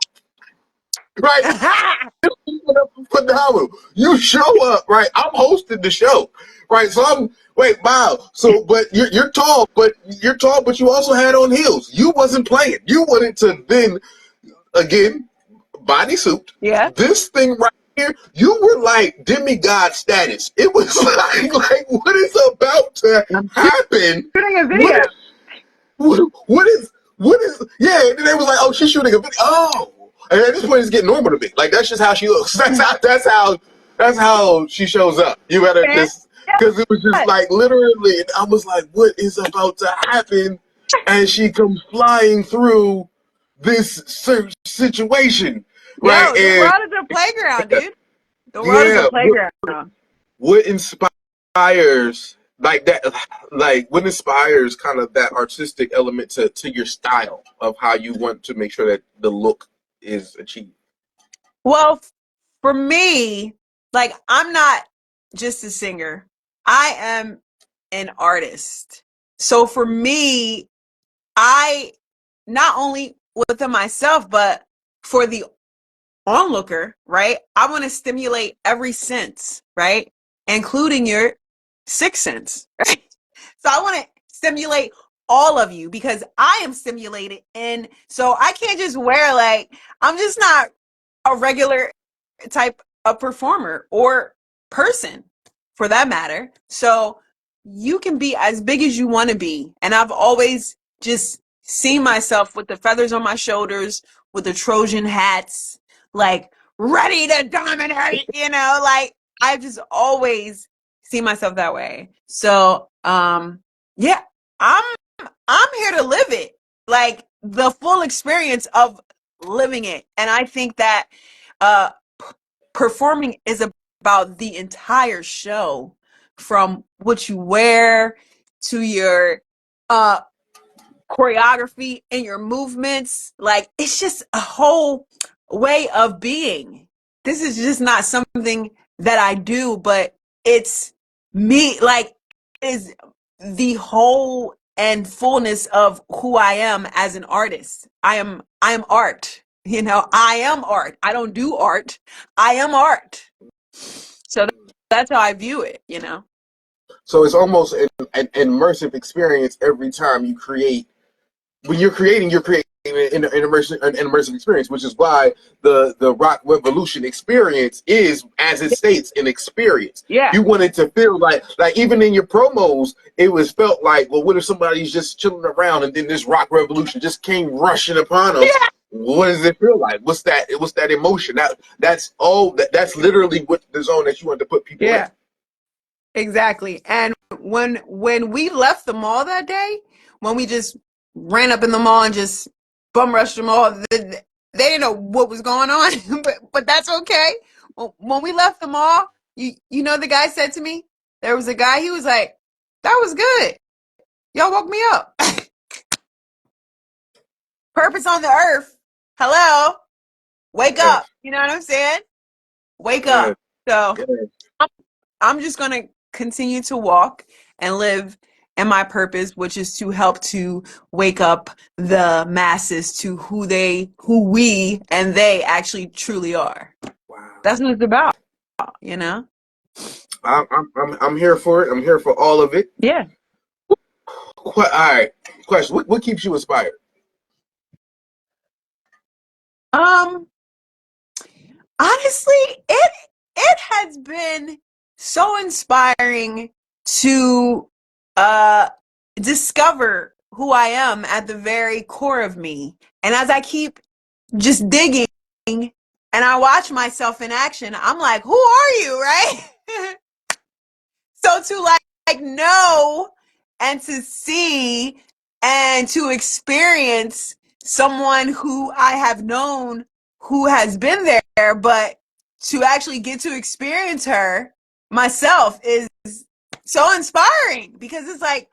right? Phenomenal. You show up, right? I'm hosting the show, right? So wow. So, but you're tall, but you also had on heels. You wasn't playing. You wanted to then again bodysuit. Yeah. This thing right here, you were like demigod status. It was like what is about to I'm happen? shooting a What video. what is yeah, and then they was like, oh, she's shooting a video. Oh. And at this point it's getting normal to me. Like that's just how she looks. That's how she shows up. You better just because it was just like literally and I was like, what is about to happen? And she comes flying through this situation. Right. Yo, the And world is a playground, dude. The world is a yeah, playground. what inspires like that like what inspires kind of that artistic element to your style of how you want to make sure that the look is achieved? Well, for me, like I'm not just a singer. I am an artist. So for me, I not only within myself, but for the onlooker, right? I want to stimulate every sense, right? Including your sixth sense, right? So I want to stimulate all of you because I am stimulated. And so I can't just wear like, I'm just not a regular type of performer or person for that matter. So you can be as big as you want to be. And I've always just seen myself with the feathers on my shoulders, with the Trojan hats, like ready to dominate, like I've just always seen myself that way. So, yeah, I'm here to live it, like the full experience of living it. And I think that uh performing is about the entire show, from what you wear to your uh choreography and your movements. Like it's just a whole way of being. This is just not something that I do, but it's me. Like is the whole and fullness of who I am as an artist. I am art. I am art. I don't do art. I am art. So that's how I view it. So it's almost an immersive experience every time you create. When you're creating an immersive experience, which is why the rock revolution experience is, as it states, an experience. Yeah. You wanted to feel like even in your promos, it was felt like, well, what if somebody's just chilling around and then this rock revolution just came rushing upon us? Yeah. What does it feel like? What's that emotion? That's literally what the zone that you wanted to put people in. Exactly. And when we left the mall that day, when we just ran up in the mall and just bum rushed the mall, they didn't know what was going on, but that's okay. When we left the mall, the guy said to me, there was a guy, he was like, that was good. Y'all woke me up. Purpose on the earth. Hello. Wake up. You know what I'm saying? Wake up. So I'm just going to continue to walk and live in my purpose, which is to help to wake up the masses to who we and they actually truly are. Wow. That's what it's about, I'm here for it. I'm here for all of it. Yeah. All right. Question: What keeps you inspired? Honestly, it has been so inspiring to discover who I am at the very core of me. And as I keep just digging and I watch myself in action, I'm like, who are you, right? So to like know and to see and to experience someone who I have known who has been there, but to actually get to experience her myself is so inspiring because it's like,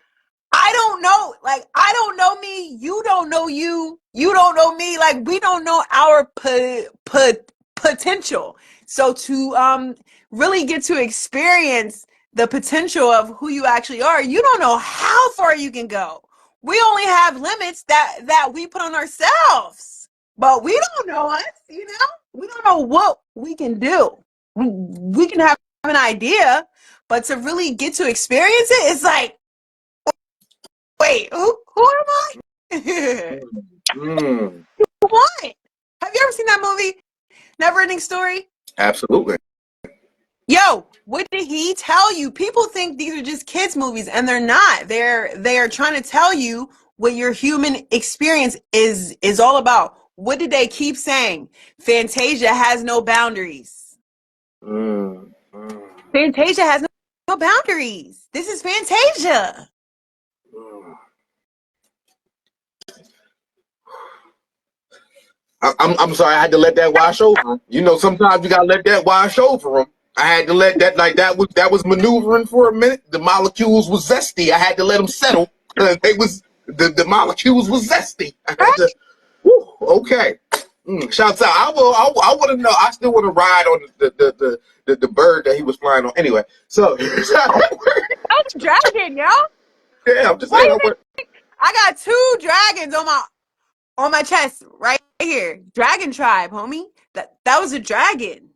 I don't know, like, I don't know me, you don't know you, you don't know me, like, we don't know our potential. So to really get to experience the potential of who you actually are, you don't know how far you can go. We only have limits that we put on ourselves, but we don't know us, you know? We don't know what we can do. We can have an idea, but to really get to experience it, it's like, wait, who am I? Mm, What? Have you ever seen that movie, Never Ending Story? absolutely. Yo, what did he tell you? People think these are just kids' movies, and they're not. They are trying to tell you what your human experience is all about. What did they keep saying? Fantasia has no boundaries. Mm, mm, Fantasia has no boundaries. This is Fantasia. mm. I'm sorry, I had to let that wash over him. You know, sometimes you gotta let that wash over him. I had to let that, like, that was maneuvering for a minute. The molecules was zesty. I had to let them settle. The molecules was zesty. I had to. Whew, okay. Shouts out. I want to know. I still want to ride on the bird that he was flying on. Anyway, so That's a dragon, yo. yeah, I'm just Why saying. you think I got 2 dragons on my chest right here? Dragon tribe, homie. That was a dragon.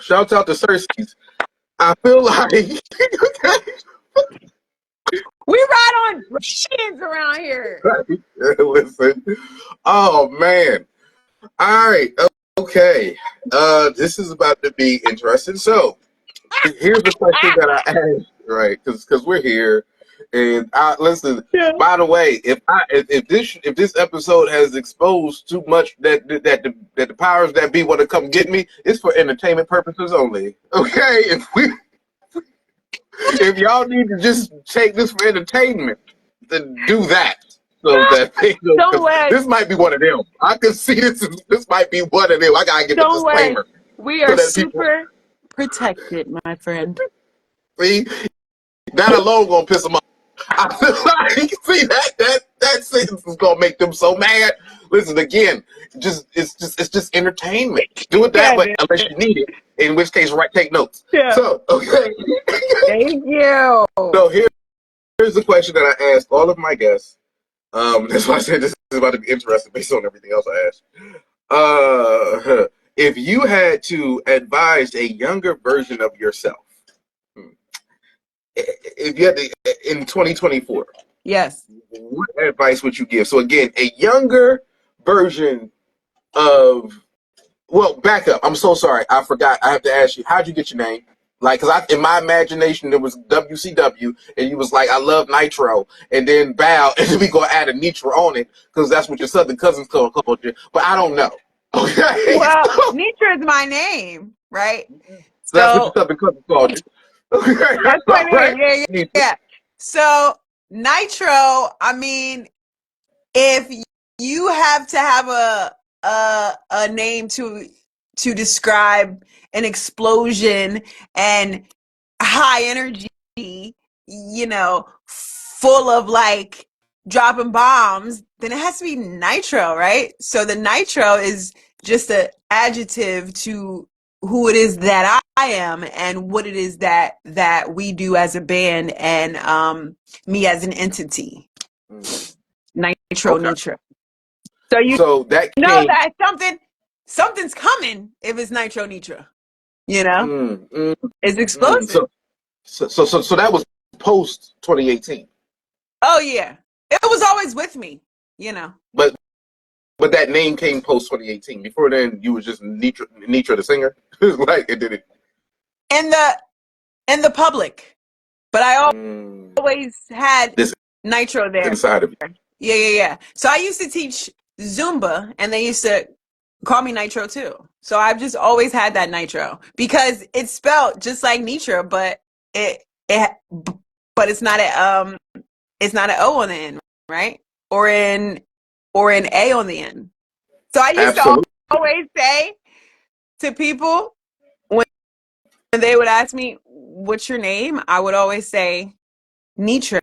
Shouts out to Cersei. I feel like We ride on dragons around here. listen. Oh man. All right. Okay. This is about to be interesting. So here's the question that I asked, right? Because we're here, and listen. Yeah. By the way, if this episode has exposed too much that the powers that be want to come get me, it's for entertainment purposes only. Okay. If y'all need to just take this for entertainment, then do that. So that they know, Don't because worry. this might be one of them. I can see this might be one of them. I gotta give a Don't worry. disclaimer We so are that people super protected, my friend. see that alone gonna piss them off. I feel like see that sentence is gonna make them so mad. Listen again, it's just entertainment. Do it that Yeah, way unless you need it. In which case, take notes. yeah. So okay. Thank you. So here's the question that I asked all of my guests. That's why I said this is about to be interesting based on everything else I asked. If you had to advise a younger version of yourself, if you had to, in 2024, Yes. what advice would you give? So again, a younger version of, well, back up. I'm so sorry. I forgot. I have to ask you, how'd you get your name? Like, cause in my imagination, there was WCW, and you was like, I love Nitro, and then Bow, and then we gonna add a Nitra on it, cause that's what your southern cousins called you. But I don't know. Okay, Well, Nitra is my name, right? so that's what your So southern cousins called you. Okay, that's my all right. name. Yeah, yeah, yeah. So Nitro, I mean, if you have to have a name to describe an explosion and high energy, you know, full of like dropping bombs, then it has to be Nitro, right? So the Nitro is just an adjective to who it is that I am and what it is that we do as a band and me as an entity. Nitro Okay. Nitra. So you So that know came. that something's coming if it's Nitro Nitra. You know? Mm, mm, It's explosive. so that was post 2018, Oh yeah. It was always with me, you know. but that name came post 2018. Before then, you was just Nitra the singer. Like it did it. In the public. But I always had This Nitro there. inside of you. Yeah. So I used to teach Zumba and they used to call me Nitro too. So I've just always had that Nitro because it's spelled just like Nitro, but it but it's not an O on the end, right? Or an A on the end. So I used to Absolutely. always say to people when they would ask me, "What's your name?" I would always say Nitra,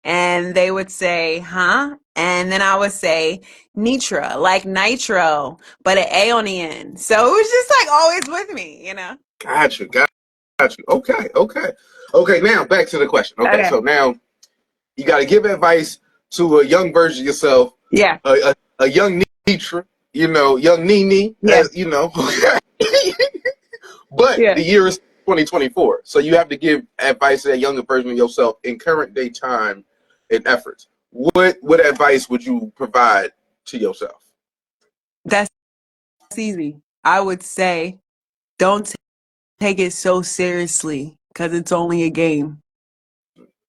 and they would say, "Huh?" And then I would say Nitra, like nitro, but an A on the end. So it was just like always with me, you know. Gotcha, gotcha. Okay. Now back to the question. Okay, Okay. so now you got to give advice to a young version of yourself, Yeah. a young Nitra, young Nini, Yeah. but Yeah. the year is 2024, so you have to give advice to that younger version of yourself in current day time and efforts. What advice would you provide to yourself? That's easy. I would say don't take it so seriously because it's only a game.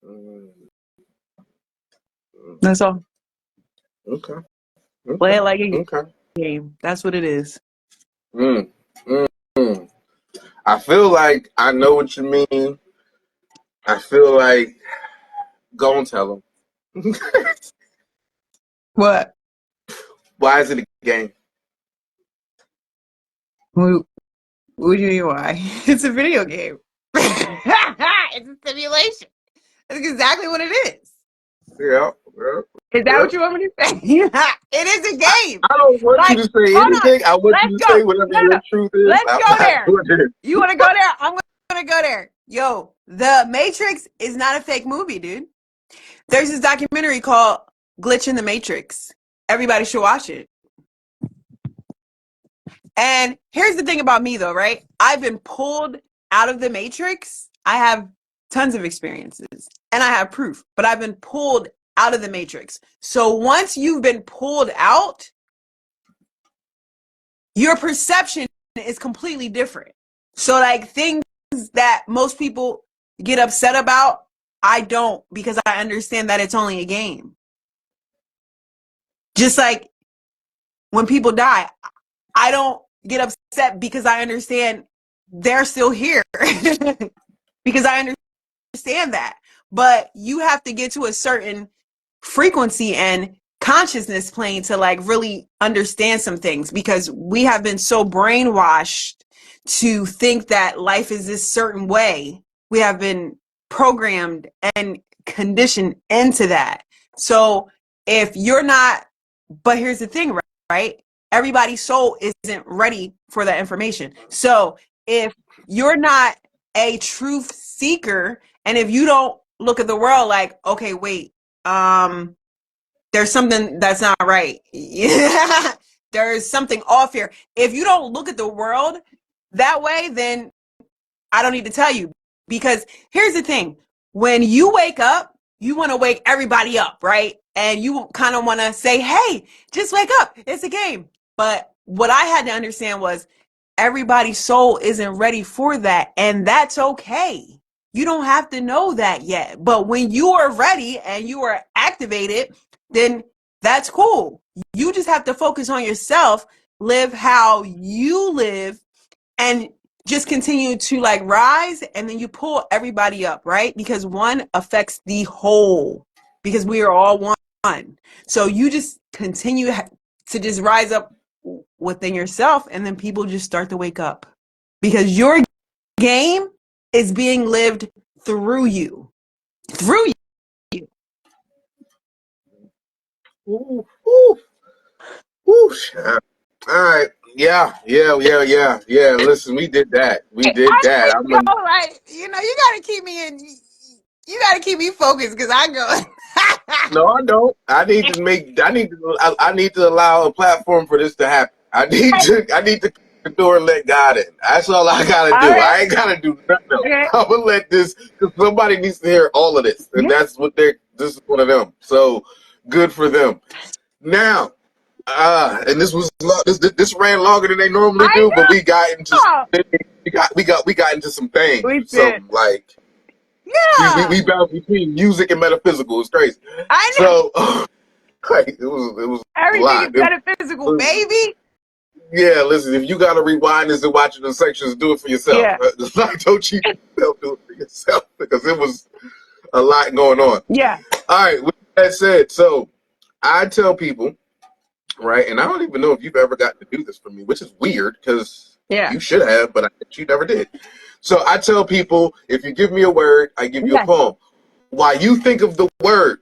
Mm, That's all. Okay, Play okay, it like a okay. game. That's what it is. Mm, mm, mm. I feel like I know what you mean. I feel like go and tell them. What? Why is it a game? What, what do you mean why? It's a video game. It's a simulation. That's exactly what it is. Yeah, yeah, Is that yeah. what you want me to say? It is a game. I don't want you Like, to say hold on. anything. I want Let's you to go. say whatever No, your no. truth is. Let's I'm go not there. doing it. You want to go there? I'm going to go there. Yo, The Matrix is not a fake movie, dude. There's this documentary called Glitch in the Matrix. Everybody should watch it. And here's the thing about me, though, right? I've been pulled out of the Matrix. I have tons of experiences and I have proof, but I've been pulled out of the Matrix. So once you've been pulled out, your perception is completely different. So, like, things that most people get upset about, I don't, because I understand that it's only a game. Just like when people die, I don't get upset because I understand they're still here. Because I understand that. But you have to get to a certain frequency and consciousness plane to like really understand some things, because we have been so brainwashed to think that life is this certain way. We have been programmed and conditioned into that. So if you're not, but here's the thing, right? Everybody's soul isn't ready for that information. So if you're not a truth seeker, and if you don't look at the world like, okay, wait, there's something that's not right. There's something off here. If you don't look at the world that way, then I don't need to tell you. Because here's the thing. When you wake up, you want to wake everybody up, right? And you kind of want to say, hey, just wake up. It's a game. But what I had to understand was everybody's soul isn't ready for that. And that's okay. You don't have to know that yet. But when you are ready and you are activated, then that's cool. You just have to focus on yourself, live how you live, and just continue to like rise, and then you pull everybody up, right? Because one affects the whole, because we are all one. So you just continue to just rise up within yourself, and then people just start to wake up, because your game is being lived through you. Through you. Ooh, ooh, ooh. All right. Yeah. Listen, we did that. We did I that. just go like, you gotta keep me in. You gotta keep me focused because I go. No, I don't. I need to allow a platform for this to happen. I need to keep the door and let God in. That's all I gotta All do. right. I ain't gotta do nothing else. Okay. I'm gonna let this, because somebody needs to hear all of this, and Yeah. that's what this is one of them. So good for them. Now, and this ran longer than they normally I do, but we got into know. we got into some things, We did. some like Yeah. we bounced between music and metaphysical. It's crazy. I know. So like, it was a Everything is lot. metaphysical, baby. Yeah, listen, if you got to rewind this and watch it in sections, do it for yourself. Yeah. Don't cheat yourself, do it for yourself, because it was a lot going on. Yeah. All right, with that said, so I tell people right? And I don't even know if you've ever gotten to do this for me, which is weird because Yeah. you should have, but you never did. So I tell people, if you give me a word, I give you a Okay. poem. While you think of the word,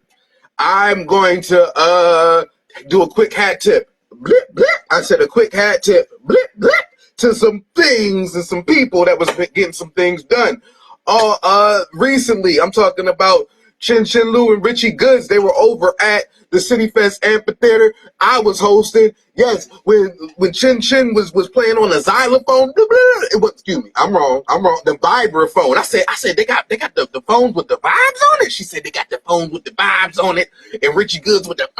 I'm going to do a quick hat tip. Blip, blip. I said a quick hat tip. Blip, blip. To some things and some people that was getting some things done. Recently, I'm talking about Chin Chin Lu and Richie Goods. They were over at the City Fest Amphitheater. I was hosting. Yes, when Chin Chin was playing on the xylophone. It was, excuse me, I'm wrong. The vibraphone. I said they got the phones with the vibes on it. She said they got the phones with the vibes on it. And Richie Goods with the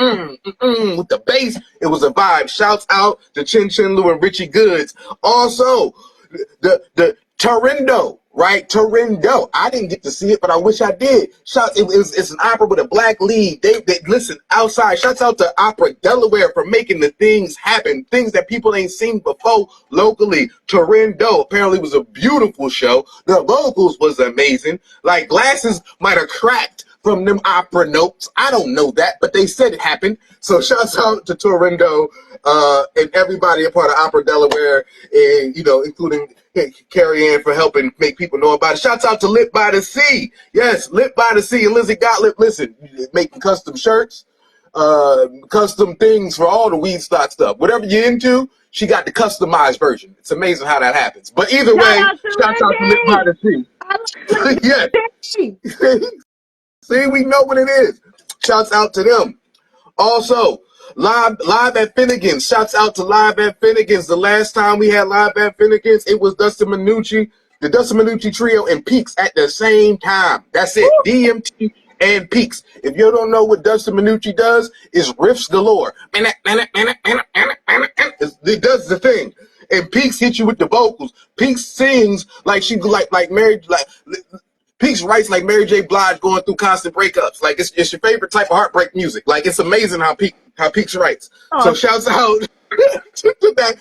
with the bass. It was a vibe. Shouts out to Chin Chin Lu and Richie Goods. Also, the Turondot, right? Turondot. I didn't get to see it, but I wish I did. It's an opera with a black lead. They listen outside. Shouts out to Opera Delaware for making the things happen, things that people ain't seen before locally. Turondot apparently was a beautiful show. The vocals was amazing. Like glasses might have cracked from them opera notes. I don't know that, but they said it happened. So shouts out to Turondot and everybody a part of Opera Delaware, and including Carrie Ann for helping make people know about it. Shouts out to Lit by the Sea. Yes, Lit by the Sea and Lizzie Gottlieb. Listen, making custom shirts, custom things for all the weed stock stuff. Whatever you're into, she got the customized version. It's amazing how that happens. But either way, shouts out to Lit by the Sea. I love Yes. Lizzie. See, we know what it is. Shouts out to them. Also, live at Finnegan's. Shouts out to Live at Finnegan's. The last time we had Live at Finnegan's, it was Dustin Minucci, the Dustin Minucci Trio, and Peaks at the same time. That's it. Woo! DMT and Peaks. If you don't know what Dustin Minucci does, is riffs galore. It does the thing. And Peaks hits you with the vocals. Peaks sings like she like Mary Peaks writes like Mary J. Blige going through constant breakups. Like it's your favorite type of heartbreak music. Like it's amazing how Peaks writes. Oh. So shouts out to that.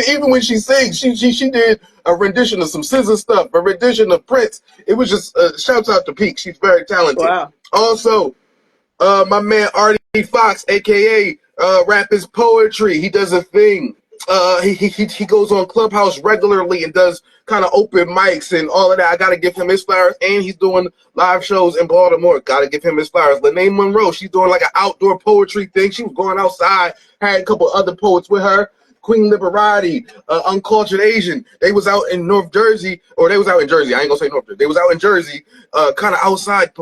Even when she sings, she did a rendition of some SZA stuff, a rendition of Prince. It was just shouts out to Peaks. She's very talented. Wow. Also, my man Artie Fox, aka Rap is Poetry. He does a thing. He goes on Clubhouse regularly and does kind of open mics and all of that. I gotta give him his flowers, and he's doing live shows in Baltimore. Gotta give him his flowers. Lene Monroe, she's doing like an outdoor poetry thing. She was going outside, had a couple other poets with her. Queen Liberati, Uncultured Asian. They was out in North Jersey, or they was out in Jersey. I ain't gonna say North Jersey. They was out in Jersey, kind of outside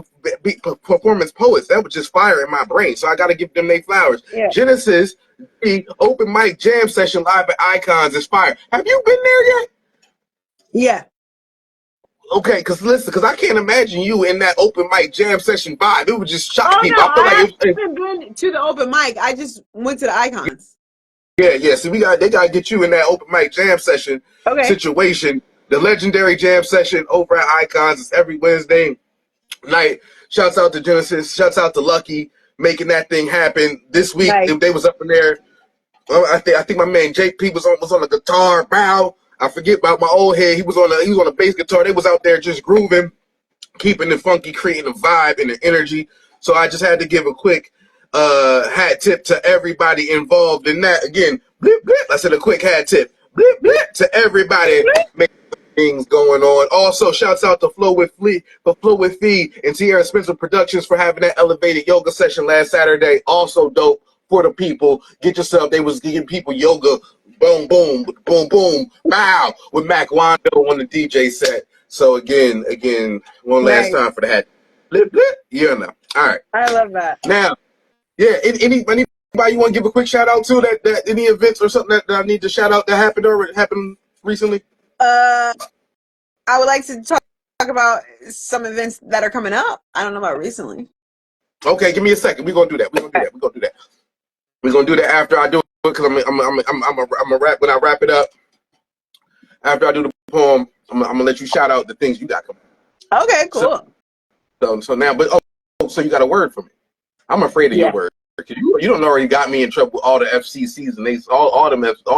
performance poets. That was just fire in my brain. So I gotta give them their flowers. Yeah. Genesis, the open mic jam session live at Icons is fire. Have you been there yet? Yeah. Okay, because I can't imagine you in that open mic jam session vibe. It would just shock people. No, I feel like I haven't been to the open mic. I just went to the Icons. Yeah. So they gotta get you in that open mic jam session situation. The legendary jam session over at Icons is every Wednesday night. Shouts out to Genesis. Shouts out to Lucky making that thing happen. This week they was up in there. I think my man JP was on the guitar. Bow. I forget about my old head. He was on a bass guitar. They was out there just grooving, keeping it funky, creating a vibe and the energy. So I just had to give a quick hat tip to everybody involved in that. Again, blip, blip. I said a quick hat tip. Blip, blip to everybody making things going on. Also, shouts out to Flow with Fee and Tierra Spencer Productions for having that elevated yoga session last Saturday. Also dope for the people. Get yourself. They was giving people yoga. Boom, boom, boom, boom, bow with Mac Wando on the DJ set. So again, one last time for the hat. Blip, blip. Yeah, no. All right. I love that. Now, yeah, anybody you want to give a quick shout out to that any events or something that I need to shout out that happened recently? I would like to talk about some events that are coming up. I don't know about recently. Okay, give me a second. We're gonna do that. We're gonna do that after I do it because I'm a rap when I wrap it up. After I do the poem, I'm gonna let you shout out the things you got coming. Okay, cool. So now, but so you got a word for me? I'm afraid of your word. You don't already got me in trouble with all the FCCs and all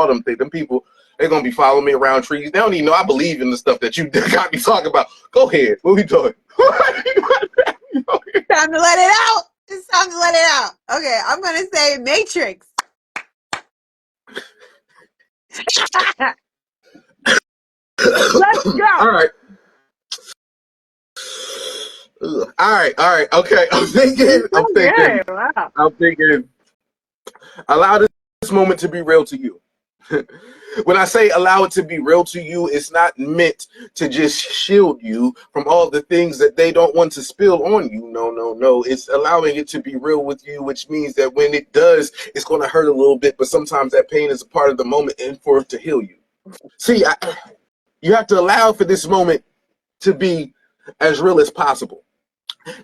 them people. They're gonna be following me around trees. They don't even know I believe in the stuff that you got me talking about. Go ahead. What we doing? Time to let it out. It's time to let it out. Okay, I'm gonna say Matrix. Let's go. All right. Ugh. All right. Okay. I'm thinking. Good. Wow. Allow this moment to be real to you. When I say allow it to be real to you, it's not meant to just shield you from all the things that they don't want to spill on you. No. It's allowing it to be real with you, which means that when it does, it's going to hurt a little bit, but sometimes that pain is a part of the moment and for it to heal you. See, you have to allow for this moment to be as real as possible.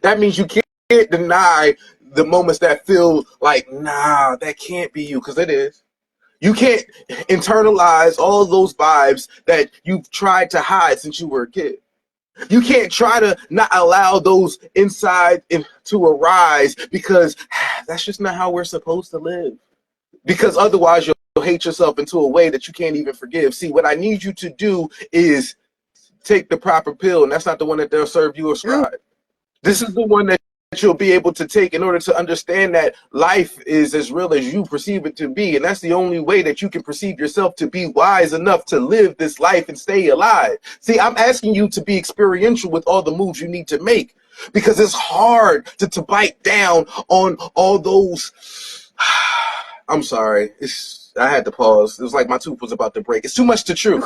That means you can't deny the moments that feel like, nah, that can't be you, because it is. You can't internalize all of those vibes that you've tried to hide since you were a kid. You can't try to not allow those inside to arise because that's just not how we're supposed to live. Because otherwise you'll hate yourself into a way that you can't even forgive. See, what I need you to do is take the proper pill, and that's not the one that they'll serve you or scribe. This is the one that you'll be able to take in order to understand that life is as real as you perceive it to be. And that's the only way that you can perceive yourself to be wise enough to live this life and stay alive. See, I'm asking you to be experiential with all the moves you need to make, because it's hard to bite down on all those. I'm sorry. I had to pause. It was like my tooth was about to break. It's too much to chew.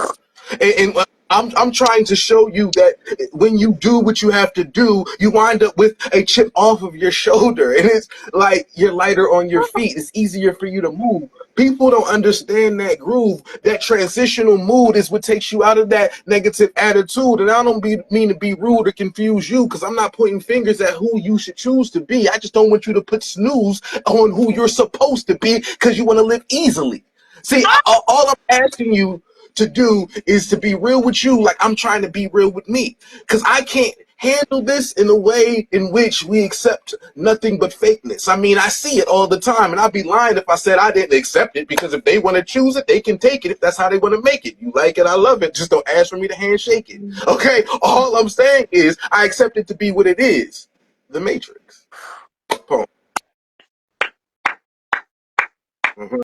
And I'm trying to show you that when you do what you have to do, you wind up with a chip off of your shoulder, and it's like you're lighter on your feet. It's easier for you to move. People don't understand that groove. That transitional mood is what takes you out of that negative attitude. And I don't mean to be rude or confuse you, because I'm not pointing fingers at who you should choose to be. I just don't want you to put snooze on who you're supposed to be because you want to live easily. See, all I'm asking you to do is to be real with you, like I'm trying to be real with me, because I can't handle this in a way in which we accept nothing but fakeness. I mean, I see it all the time, and I'd be lying if I said I didn't accept it, because if they want to choose it, they can take it if that's how they want to make it. You like it, I love it. Just don't ask for me to handshake it. Okay? All I'm saying is I accept it to be what it is. The Matrix. Poem. Mm-hmm.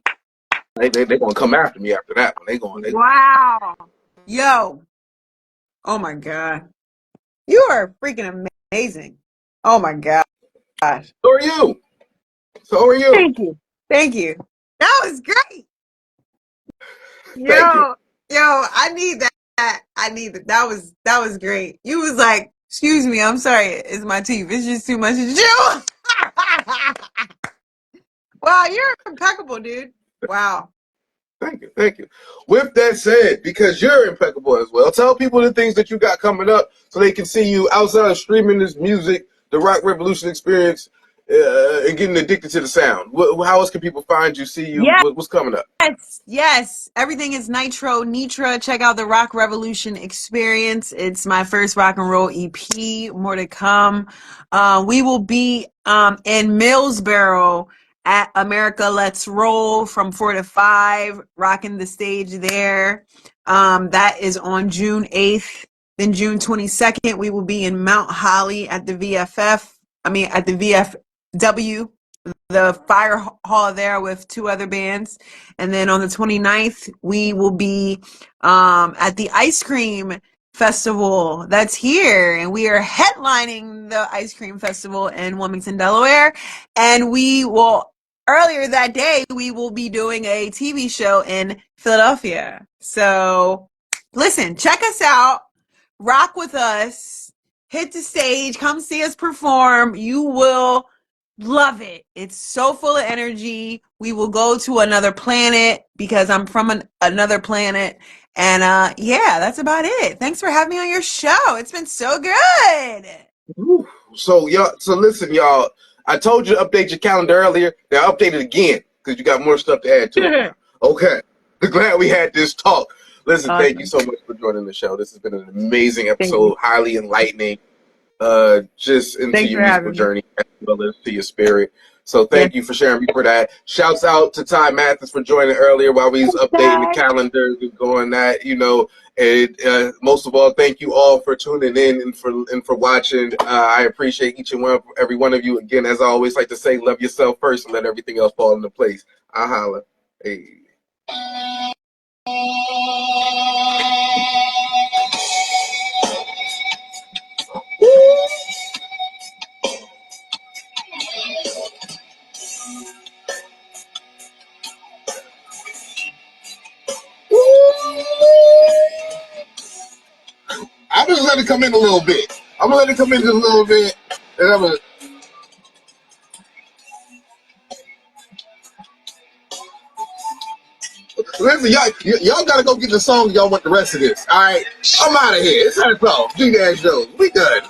They're going to come after me after that one. Wow. Yo. Oh my God. You are freaking amazing. Oh my gosh. So are you. So are you. Thank you. Thank you. That was great. Thank you. Yo, I need that. I need that. That was great. You was like, excuse me, I'm sorry, it's my teeth. It's just too much to chew. Wow, you're impeccable, dude. Wow. Thank you. With that said, because you're impeccable as well, tell people the things that you got coming up so they can see you outside of streaming this music, the Rock Revolution experience, and getting addicted to the sound. How else can people find you, see you? Yeah. What's coming up? Yes. Everything is Nitro, Nitra. Check out the Rock Revolution experience. It's my first rock and roll EP. More to come. We will be in Millsboro at America Let's Roll from 4 to 5, rocking the stage there. That is on June 8th. Then June 22nd, we will be in Mount Holly at the at the VFW, the fire hall there with 2 other bands. And then on the 29th, we will be at the ice cream festival that's here, and we are headlining the ice cream festival in Wilmington, Delaware. And earlier that day, we will be doing a TV show in Philadelphia. So listen, check us out, rock with us, hit the stage, come see us perform. You will love it. It's so full of energy. We will go to another planet because I'm from another planet. And yeah, that's about it. Thanks for having me on your show. It's been so good. So listen, y'all. I told you to update your calendar earlier. Now update it again because you got more stuff to add to it now. Okay. Glad we had this talk. Listen, Awesome. Thank you so much for joining the show. This has been an amazing Thank episode, you. highly enlightening. Just into Thanks your for musical having me. journey as well as to your spirit. So thank you for sharing me for that. Shouts out to Ty Mathis for joining earlier while we was updating the calendar and going that, and most of all, thank you all for tuning in and for watching. I appreciate each and every one of you. Again, as I always like to say, love yourself first and let everything else fall into place. I holla. Hey. let it come in a little bit. I'm gonna let it come in just a little bit, and I'm gonna. Listen, y'all gotta go get the song. Y'all want the rest of this? All right, I'm out of here. It's that song. G-Dash Joe. We done.